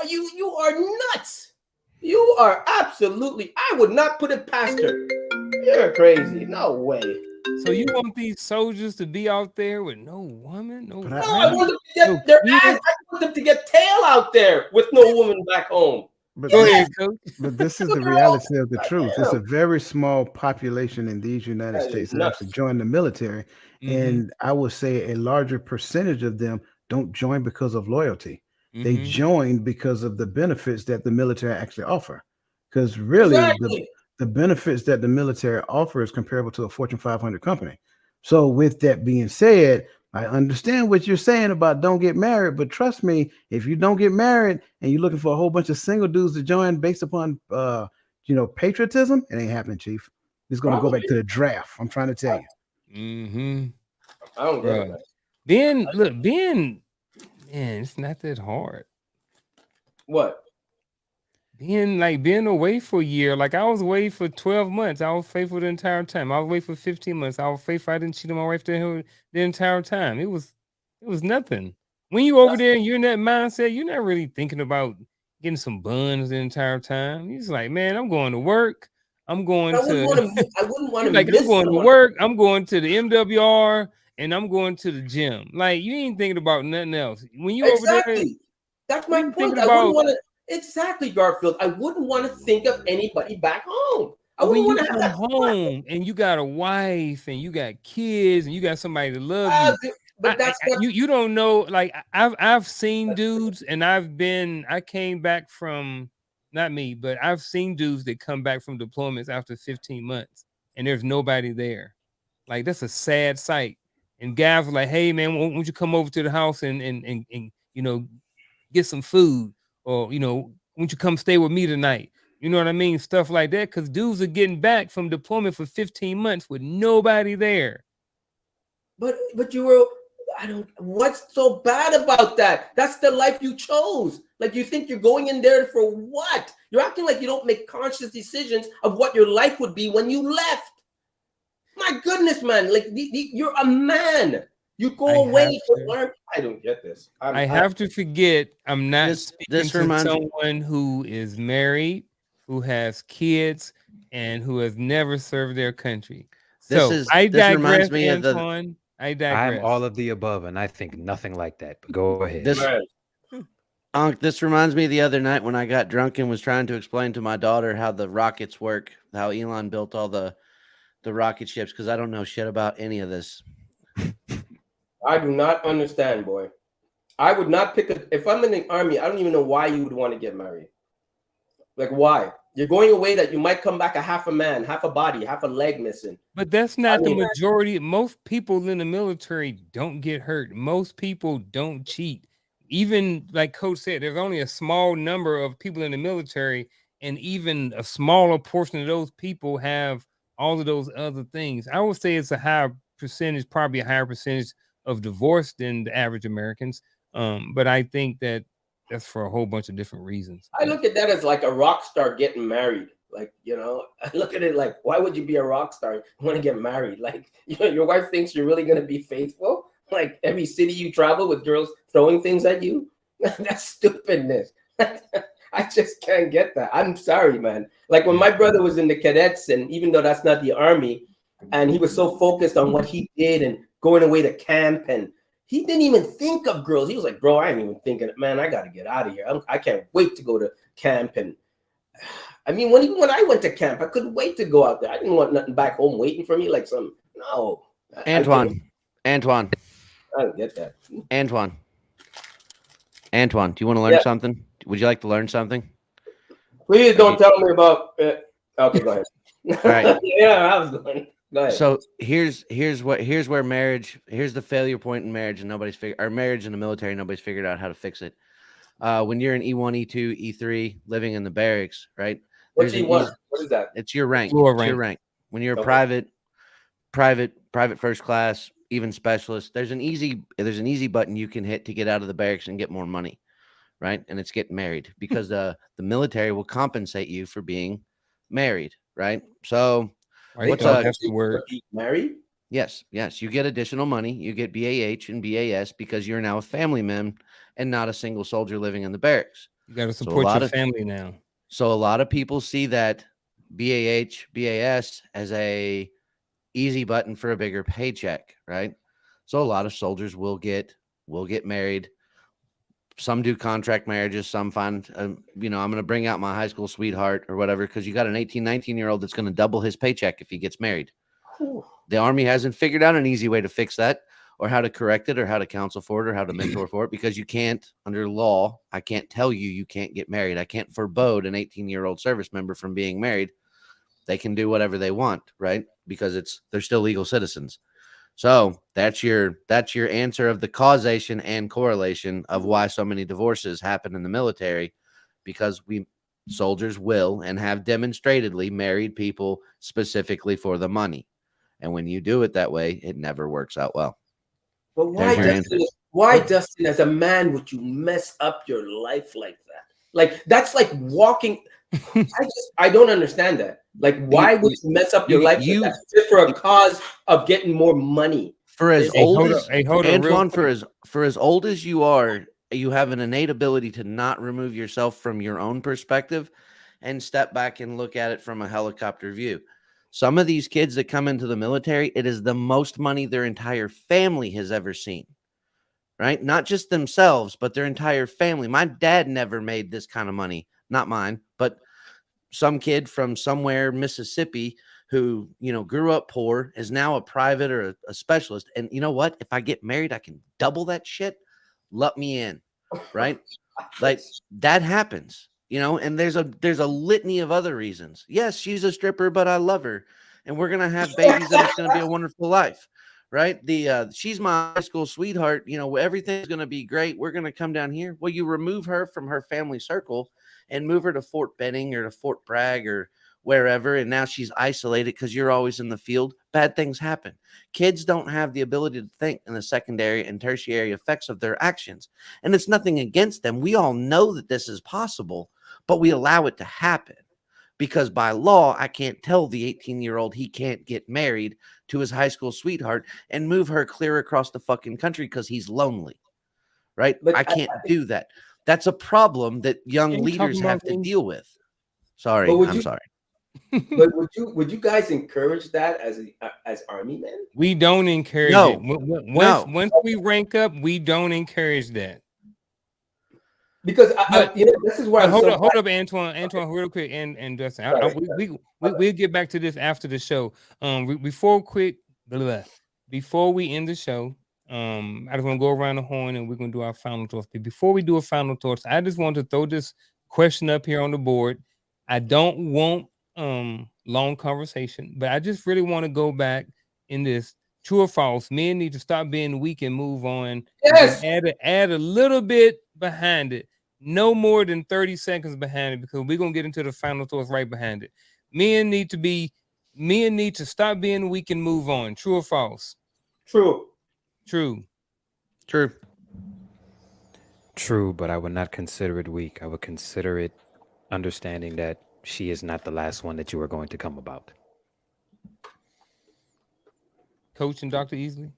you are nuts. You are absolutely. I would not put it past her. You're crazy. No way. So you want these soldiers to be out there with no woman, no? But I want them to get no their kids? ass. I want them to get tail out there with no woman back home. But Go this, ahead, coach. but this is the reality of the truth. It's a very small population in these United That is States that nuts. actually join the military. Mhm. And I would say a larger percentage of them don't join because of loyalty. They Mhm. join because of the benefits that the military actually offer. Because really, Exactly. the benefits that the military offer is comparable to a Fortune 500 company. So, with that being said, I understand what you're saying about don't get married, but trust me, if you don't get married and you're looking for a whole bunch of single dudes to join based upon, patriotism, it ain't happening, Chief. It's going to go back to the draft. I'm trying to tell you. Mm-hmm. I don't get it. Bruh. Being man, it's not that hard. What? Being away for a year, like I was away for 12 months. I was faithful the entire time. I was away for 15 months. I was faithful. I didn't cheat on my wife the entire time. It was nothing. When you over there and you're in that mindset, you're not really thinking about getting some buns the entire time. You're just like, man, I'm going to work. I'm going I wouldn't to want to like miss I'm going to someone. work. I'm going to the MWR and I'm going to the gym. Like you ain't thinking about nothing else. When you over there, Exactly. That's What my are you point. thinking I wouldn't about want to. Exactly, Garfield. I wouldn't want to think of anybody back home. I when wouldn't you want to have come that thought. home and you got a wife and you got kids and you got somebody to love Ah, you? but that's not. You don't know. Like I've seen dudes, and I came back from, not me, but I've seen dudes that come back from deployments after 15 months, and there's nobody there. Like that's a sad sight. And guys were like, "Hey man, won't you come over to the house and get some food, or won't you come stay with me tonight?" You know what I mean? Stuff like that, because dudes are getting back from deployment for 15 months with nobody there. But you were. I don't. What's so bad about that? That's the life you chose. Like you think you're going in there for what? You're acting like you don't make conscious decisions of what your life would be when you left. My goodness, man! Like you're a man. You I go have away for to. arm. I don't get this. I have to forget I'm not speaking This to reminds someone who is married, who has kids, and who has never served their country. So I this reminds digress, me of the Antoine. I I'm digress. all of the above, and I think nothing like that. But go ahead. this this reminds me of the other night when I got drunk and was trying to explain to my daughter how the rockets work, how Elon built all the rocket ships, because I don't know shit about any of this. I do not understand, boy. I would not pick a. If I'm in the army, I don't even know why you would want to get married. Like why? You're going away that you might come back a half a man, half a body, half a leg missing. But that's I not the mean, majority. Most people in the military don't get hurt. Most people don't cheat. Even like Coach said, there's only a small number of people in the military, and even a smaller portion of those people have all of those other things. I would say it's a higher percentage, probably a higher percentage of divorce than the average Americans. But I think that that's for a whole bunch of different reasons. I look at that as like a rock star getting married. Like, I look at it like, why would you be a rock star? You want to get married? Like, your wife thinks you're really going to be faithful. Like every city you travel with girls throwing things at you. That's stupidness. I just can't get that. I'm sorry, man. Like when my brother was in the cadets, and even though that's not the army, and he was so focused on what he did and going away to camp, and he didn't even think of girls. He was like, bro, I ain't even thinking, man, I got to get out of here. I can't wait to go to camp. And I mean, when I went to camp, I couldn't wait to go out there. I didn't want nothing back home waiting for me like some, no. Antoine, I don't get that. Antoine, do you want to learn something? Would you like to learn something? Please don't tell me about it. Okay, go ahead. All right. Yeah, I was going. Go ahead. So here's where marriage, here's the failure point in marriage, and marriage in the military, nobody's figured out how to fix it. When you're an E1, E2, E3 living in the barracks, right? What's E1? What is that? It's your rank. Your It's your rank. When you're a private first class, even specialist, there's an easy button you can hit to get out of the barracks and get more money, right? And it's getting married, because the military will compensate you for being married, right? So What's that's the word? Married? Yes, you get additional money. You get BAH and BAS because you're now a family man and not a single soldier living in the barracks. You got to support your family now. So a lot of people see that BAH, BAS as a easy button for a bigger paycheck, right? So a lot of soldiers will get married. Some do contract marriages. Some find, I'm going to bring out my high school sweetheart or whatever, because you got an 18, 19-year-old that's going to double his paycheck if he gets married. The Army hasn't figured out an easy way to fix that, or how to correct it, or how to counsel for it, or how to mentor for it, because you can't, under law, I can't tell you can't get married. I can't forbode an 18-year-old service member from being married. They can do whatever they want, right? Because they're still legal citizens. So that's your answer of the causation and correlation of why so many divorces happen in the military, because soldiers will and have demonstratedly married people specifically for the money. And when you do it that way, it never works out well. But why, Dustin, as a man, would you mess up your life like that? Like, that's like walking. I don't understand that. Like, why would you mess up your life like that just for a cause of getting more money? For as old as Antoine, for as old as you are, you have an innate ability to not remove yourself from your own perspective and step back and look at it from a helicopter view. Some of these kids that come into the military, it is the most money their entire family has ever seen. right? Not just themselves, but their entire family. My dad never made this kind of money, not mine, but some kid from somewhere, Mississippi, who, grew up poor, is now a private or a specialist. And you know what? If I get married, I can double that shit. Let me in, right? Like that happens, and there's a litany of other reasons. Yes, she's a stripper, but I love her. And we're gonna have babies and it's gonna be a wonderful life. Right. She's my high school sweetheart, everything's gonna be great. We're gonna come down here. Well, you remove her from her family circle and move her to Fort Benning or to Fort Bragg or wherever, and now she's isolated because you're always in the field. Bad things happen. Kids don't have the ability to think in the secondary and tertiary effects of their actions. And it's nothing against them. We all know that this is possible, but we allow it to happen because by law, I can't tell the 18-year-old he can't get married to his high school sweetheart and move her clear across the fucking country because he's lonely, right? But I can't do that. That's a problem that young Ain't leaders talking have about to things. deal with. Sorry, But would I'm you- sorry. But would you guys encourage that as army men? We don't encourage No. it. No. Once we rank up, we don't encourage that. Because But- this is why I'm Hold so up, Antoine, real quick, and Dustin. We'll get back to this after the show. Before we end the show, I just want to go around the horn and we're gonna do our final thoughts. But before we do a final thoughts, I just want to throw this question up here on the board. I don't want long conversation, but I just really want to go back in this. True or false? Men need to stop being weak and move on. Yes. And add a little bit behind it. No more than 30 seconds behind it, because we're gonna get into the final thoughts right behind it. Men need to stop being weak and move on. True or false? True. True. True, but I would not consider it weak. I would consider it understanding that she is not the last one that you are going to come about. Coach and Dr. Easley?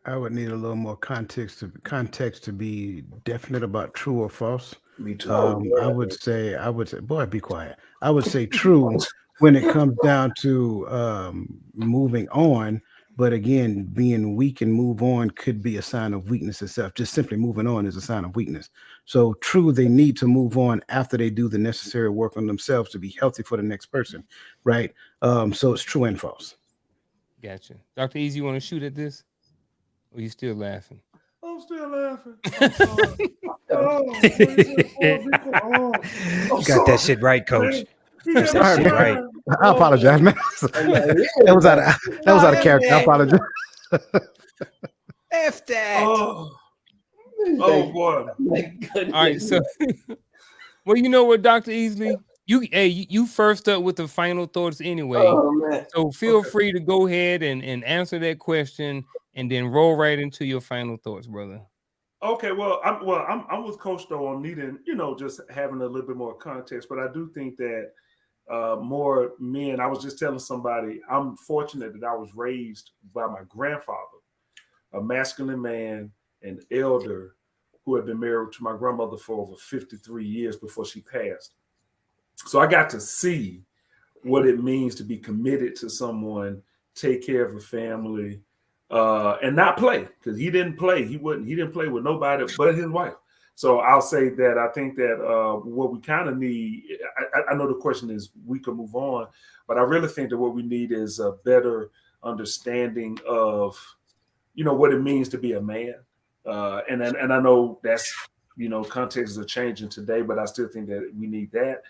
I would need a little more context to be definite about true or false. Me too. I would say, boy, be quiet. I would say true when it comes down to moving on. But again, being weak and move on could be a sign of weakness itself. Just simply moving on is a sign of weakness. So true, they need to move on after they do the necessary work on themselves to be healthy for the next person, right? So it's true and false. Gotcha. Dr. Easy, you want to shoot at this? Or you still laughing? I'm still laughing. I'm sorry. I'm Got that sorry. shit right, coach. Man, Got that shit right. I apologize, man. That was out of character. I apologize. F that. Oh boy. My goodness. All right, so well, you know what, Dr. Easley? You first up with the final thoughts anyway. Oh, man. So feel free to go ahead and answer that question and then roll right into your final thoughts, brother. Okay, I'm with Coach though on needing, just having a little bit more context. But I do think that more men. I was just telling somebody I'm fortunate that I was raised by my grandfather, a masculine man, an elder who had been married to my grandmother for over 53 years before she passed. So I got to see what it means to be committed to someone, take care of a family, and not play, because he didn't play. He didn't play with nobody but his wife. So I'll say that I think that what we kind of need, I know the question is we can move on, but I really think that what we need is a better understanding of, what it means to be a man. And I know that's, contexts are changing today, but I still think that we need that.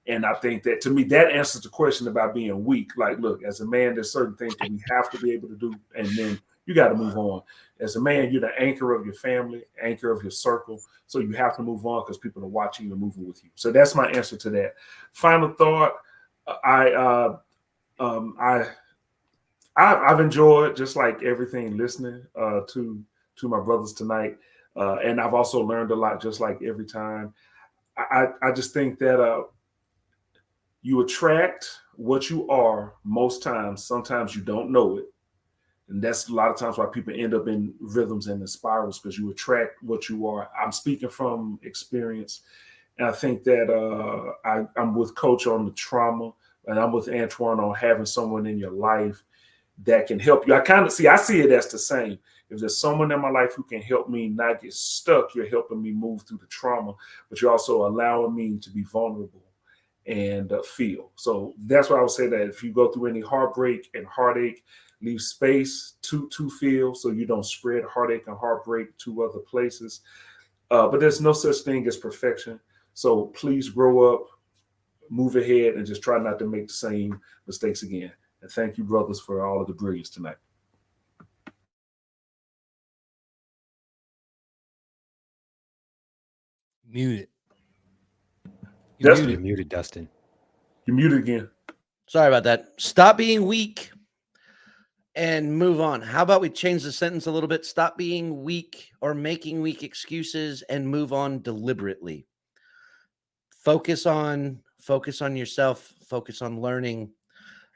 And I think that, to me, that answers the question about being weak. Like, look, as a man, there's certain things that we have to be able to do, and then you got to move on. As a man, you're the anchor of your family, anchor of your circle. So you have to move on because people are watching you and moving with you. So that's my answer to that. Final thought: I've enjoyed, just like everything, listening to my brothers tonight, and I've also learned a lot, just like every time. I just think that you attract what you are most times. Sometimes you don't know it. And that's a lot of times why people end up in rhythms and in spirals, because you attract what you are. I'm speaking from experience. And I think that I'm with Coach on the trauma, and I'm with Antoine on having someone in your life that can help you. I see it as the same. If there's someone in my life who can help me not get stuck, you're helping me move through the trauma, but you're also allowing me to be vulnerable and feel. So that's why I would say that if you go through any heartbreak and heartache, leave space to feel so you don't spread heartache and heartbreak to other places. But there's no such thing as perfection. So please grow up, move ahead, and just try not to make the same mistakes again. And thank you, brothers, for all of the brilliance tonight. Muted. Dustin, You're muted, Dustin. you're muted again. Sorry about that. Stop being weak and move on. How about we change the sentence a little bit? Stop being weak or making weak excuses and move on deliberately. Focus on yourself. Focus on learning.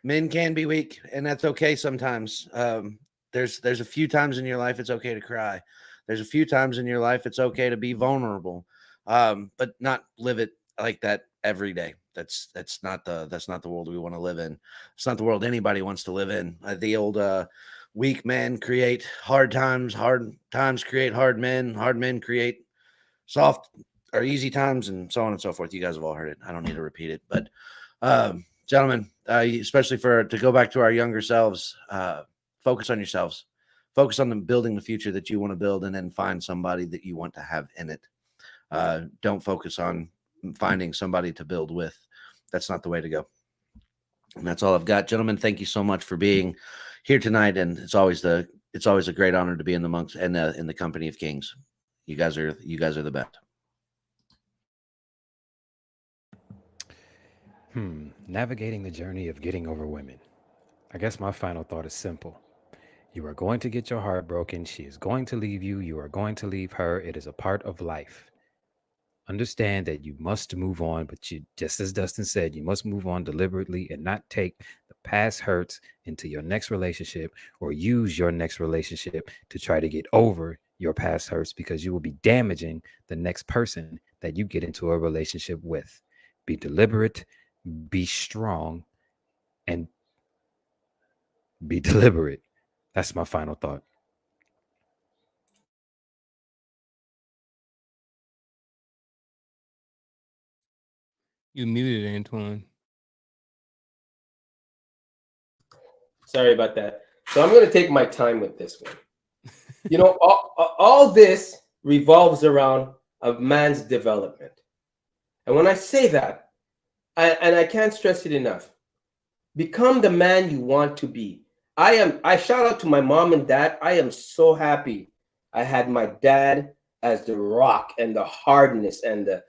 Men can be weak, and that's okay sometimes. There's a few times in your life it's okay to cry. There's a few times in your life it's okay to be vulnerable, but not live it like that every day. That's not the world we want to live in. It's not the world anybody wants to live in. The old weak men create hard times create hard men create soft or easy times, and so on and so forth. You guys have all heard it. I don't need to repeat it, but gentlemen, especially to go back to our younger selves, focus on yourselves, focus on building the future that you want to build, and then find somebody that you want to have in it. Don't focus on finding somebody to build with. That's not the way to go. And that's all I've got. Gentlemen, thank you so much for being here tonight. And it's always a great honor to be in the company of kings. You guys are the best. Navigating the journey of getting over women. I guess my final thought is simple. You are going to get your heart broken. She is going to leave you. You are going to leave her. It is a part of life. Understand that you must move on, but you, just as Dustin said, you must move on deliberately and not take the past hurts into your next relationship or use your next relationship to try to get over your past hurts, because you will be damaging the next person that you get into a relationship with. Be deliberate, be strong, and be deliberate. That's my final thought. You muted, Antoine. Sorry about that. So I'm going to take my time with this one. You know, all this revolves around a man's development. And when I say that, I can't stress it enough, become the man you want to be. I shout out to my mom and dad. I am so happy I had my dad as the rock and the hardness and the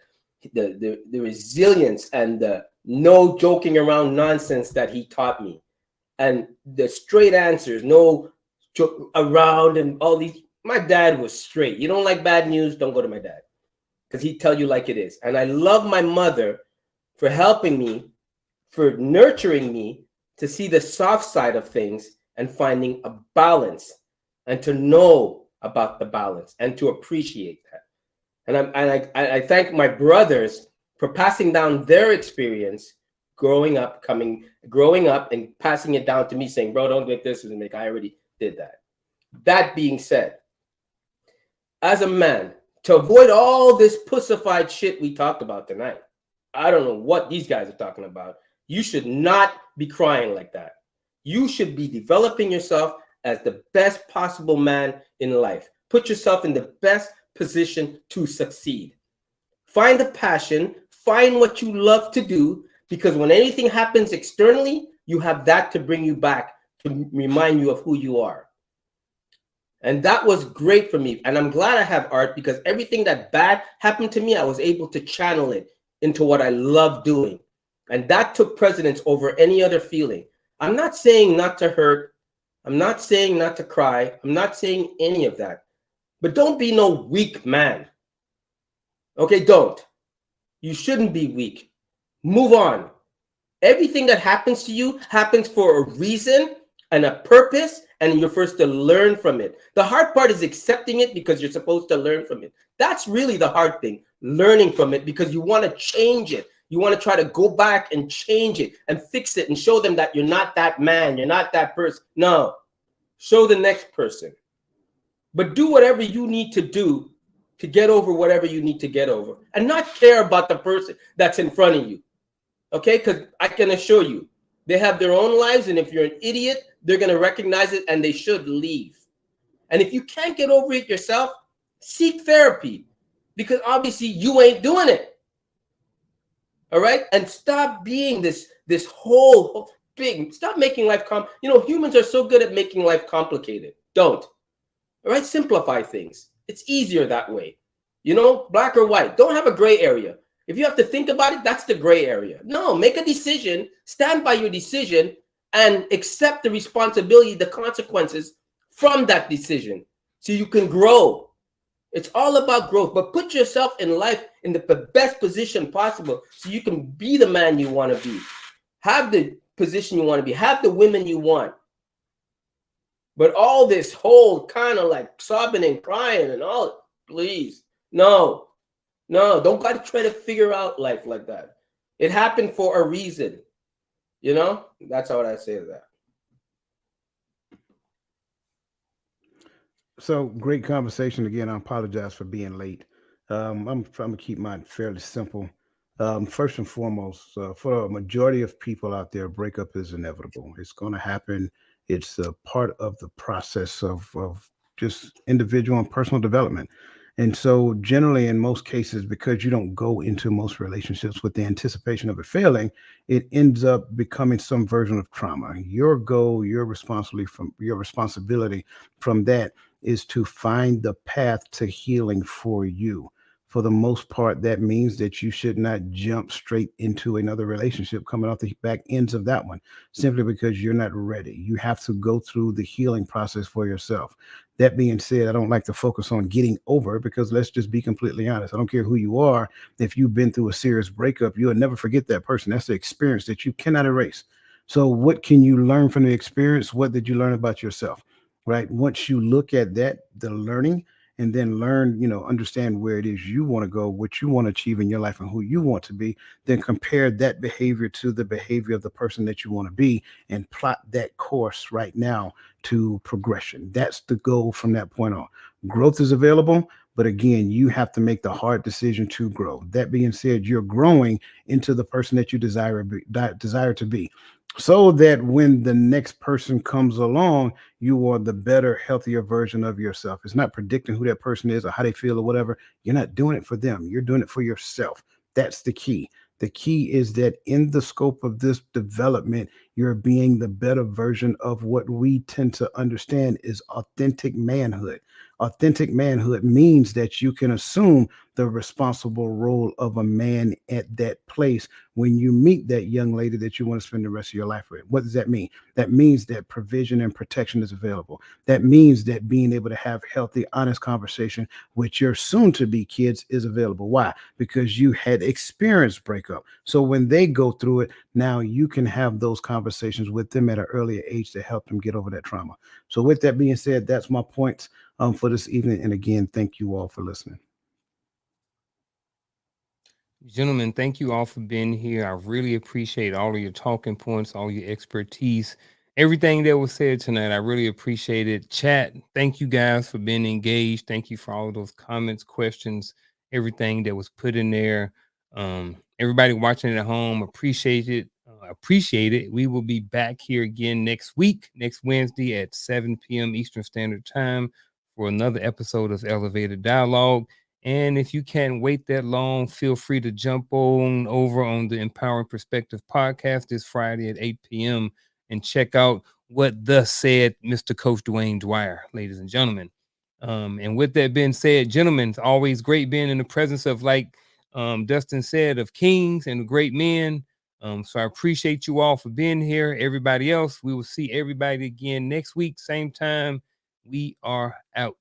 resilience and the no joking around nonsense that he taught me. And the straight answers, no joke around and all these. My dad was straight. You don't like bad news, don't go to my dad, because he'd tell you like it is. And I love my mother for helping me, for nurturing me to see the soft side of things and finding a balance and to know about the balance and to appreciate that. And I thank my brothers for passing down their experience growing up and passing it down to me, saying, bro, don't make this mistake. I already did that. That being said, as a man, to avoid all this pussified shit we talked about tonight, I don't know what these guys are talking about. You should not be crying like that. You should be developing yourself as the best possible man in life. Put yourself in the best position to succeed. Find the passion, find what you love to do, because when anything happens externally, you have that to bring you back, to remind you of who you are. And that was great for me. And I'm glad I have art, because everything that bad happened to me, I was able to channel it into what I love doing. And that took precedence over any other feeling. I'm not saying not to hurt. I'm not saying not to cry. I'm not saying any of that. But don't be no weak man. Okay, don't. You shouldn't be weak. Move on. Everything that happens to you happens for a reason and a purpose, and you're first to learn from it. The hard part is accepting it, because you're supposed to learn from it. That's really the hard thing, learning from it, because you want to change it. You want to try to go back and change it and fix it and show them that you're not that man, you're not that person. No, show the next person. But do whatever you need to do to get over whatever you need to get over, and not care about the person that's in front of you. Okay? Because I can assure you, they have their own lives, and if you're an idiot, they're going to recognize it and they should leave. And if you can't get over it yourself, seek therapy, because obviously you ain't doing it. All right? And stop being this whole big, stop making life humans are so good at making life complicated. Don't. All right? Simplify things. It's easier that way. Black or white. Don't have a gray area. If you have to think about it, that's the gray area. No, make a decision, stand by your decision, and accept the responsibility, the consequences from that decision, so you can grow. It's all about growth, but put yourself in life in the best position possible so you can be the man you want to be, have the position you want to be, have the women you want. But all this whole kind of like sobbing and crying and all, please, no, don't got to try to figure out life like that. It happened for a reason. That's how I say that. So great conversation again. I apologize for being late. I'm trying to keep mine fairly simple. First and foremost, for a majority of people out there, breakup is inevitable. It's going to happen. It's a part of the process of just individual and personal development. And so, generally, in most cases, because you don't go into most relationships with the anticipation of it failing, it ends up becoming some version of trauma. Your goal, your responsibility from that is to find the path to healing for you. For the most part, that means that you should not jump straight into another relationship coming off the back ends of that one, simply because you're not ready. You have to go through the healing process for yourself. That being said, I don't like to focus on getting over, because let's just be completely honest. I don't care who you are. If you've been through a serious breakup, you'll never forget that person. That's the experience that you cannot erase. So what can you learn from the experience? What did you learn about yourself? Right? Once you look at that, the learning, and then learn, understand where it is you want to go, what you want to achieve in your life, and who you want to be, then compare that behavior to the behavior of the person that you want to be, and plot that course right now to progression. That's the goal from that point on. Growth is available, but again, you have to make the hard decision to grow. That being said, you're growing into the person that you desire to be, so that when the next person comes along, you are the better, healthier version of yourself. It's not predicting who that person is or how they feel or whatever. You're not doing it for them. You're doing it for yourself. That's the key. The key is that in the scope of this development, you're being the better version of what we tend to understand is authentic manhood. Authentic manhood means that you can assume the responsible role of a man at that place when you meet that young lady that you want to spend the rest of your life with. What does that mean? That means that provision and protection is available. That means that being able to have healthy, honest conversation with your soon-to-be kids is available. Why? Because you had experienced breakup. So when they go through it, now you can have those conversations with them at an earlier age to help them get over that trauma. So with that being said, that's my points for this evening. And again, thank you all for listening. Gentlemen, thank you all for being here. I really appreciate all of your talking points, all your expertise, everything that was said tonight. I really appreciate it. Chat, thank you guys for being engaged. Thank you for all of those comments, questions, everything that was put in there. Everybody watching at home, appreciate it. Appreciate it. We will be back here again next week, next Wednesday at 7 p.m. Eastern Standard Time for another episode of Elevated Dialogue. And if you can't wait that long, feel free to jump on over on the Empowering Perspective podcast this Friday at 8 p.m. and check out what thus said Mr. Coach Dwayne Dwyer, ladies and gentlemen. And with that being said, gentlemen, it's always great being in the presence of, like Dustin said, of kings and great men. So I appreciate you all for being here. Everybody else, we will see everybody again next week, same time. We are out.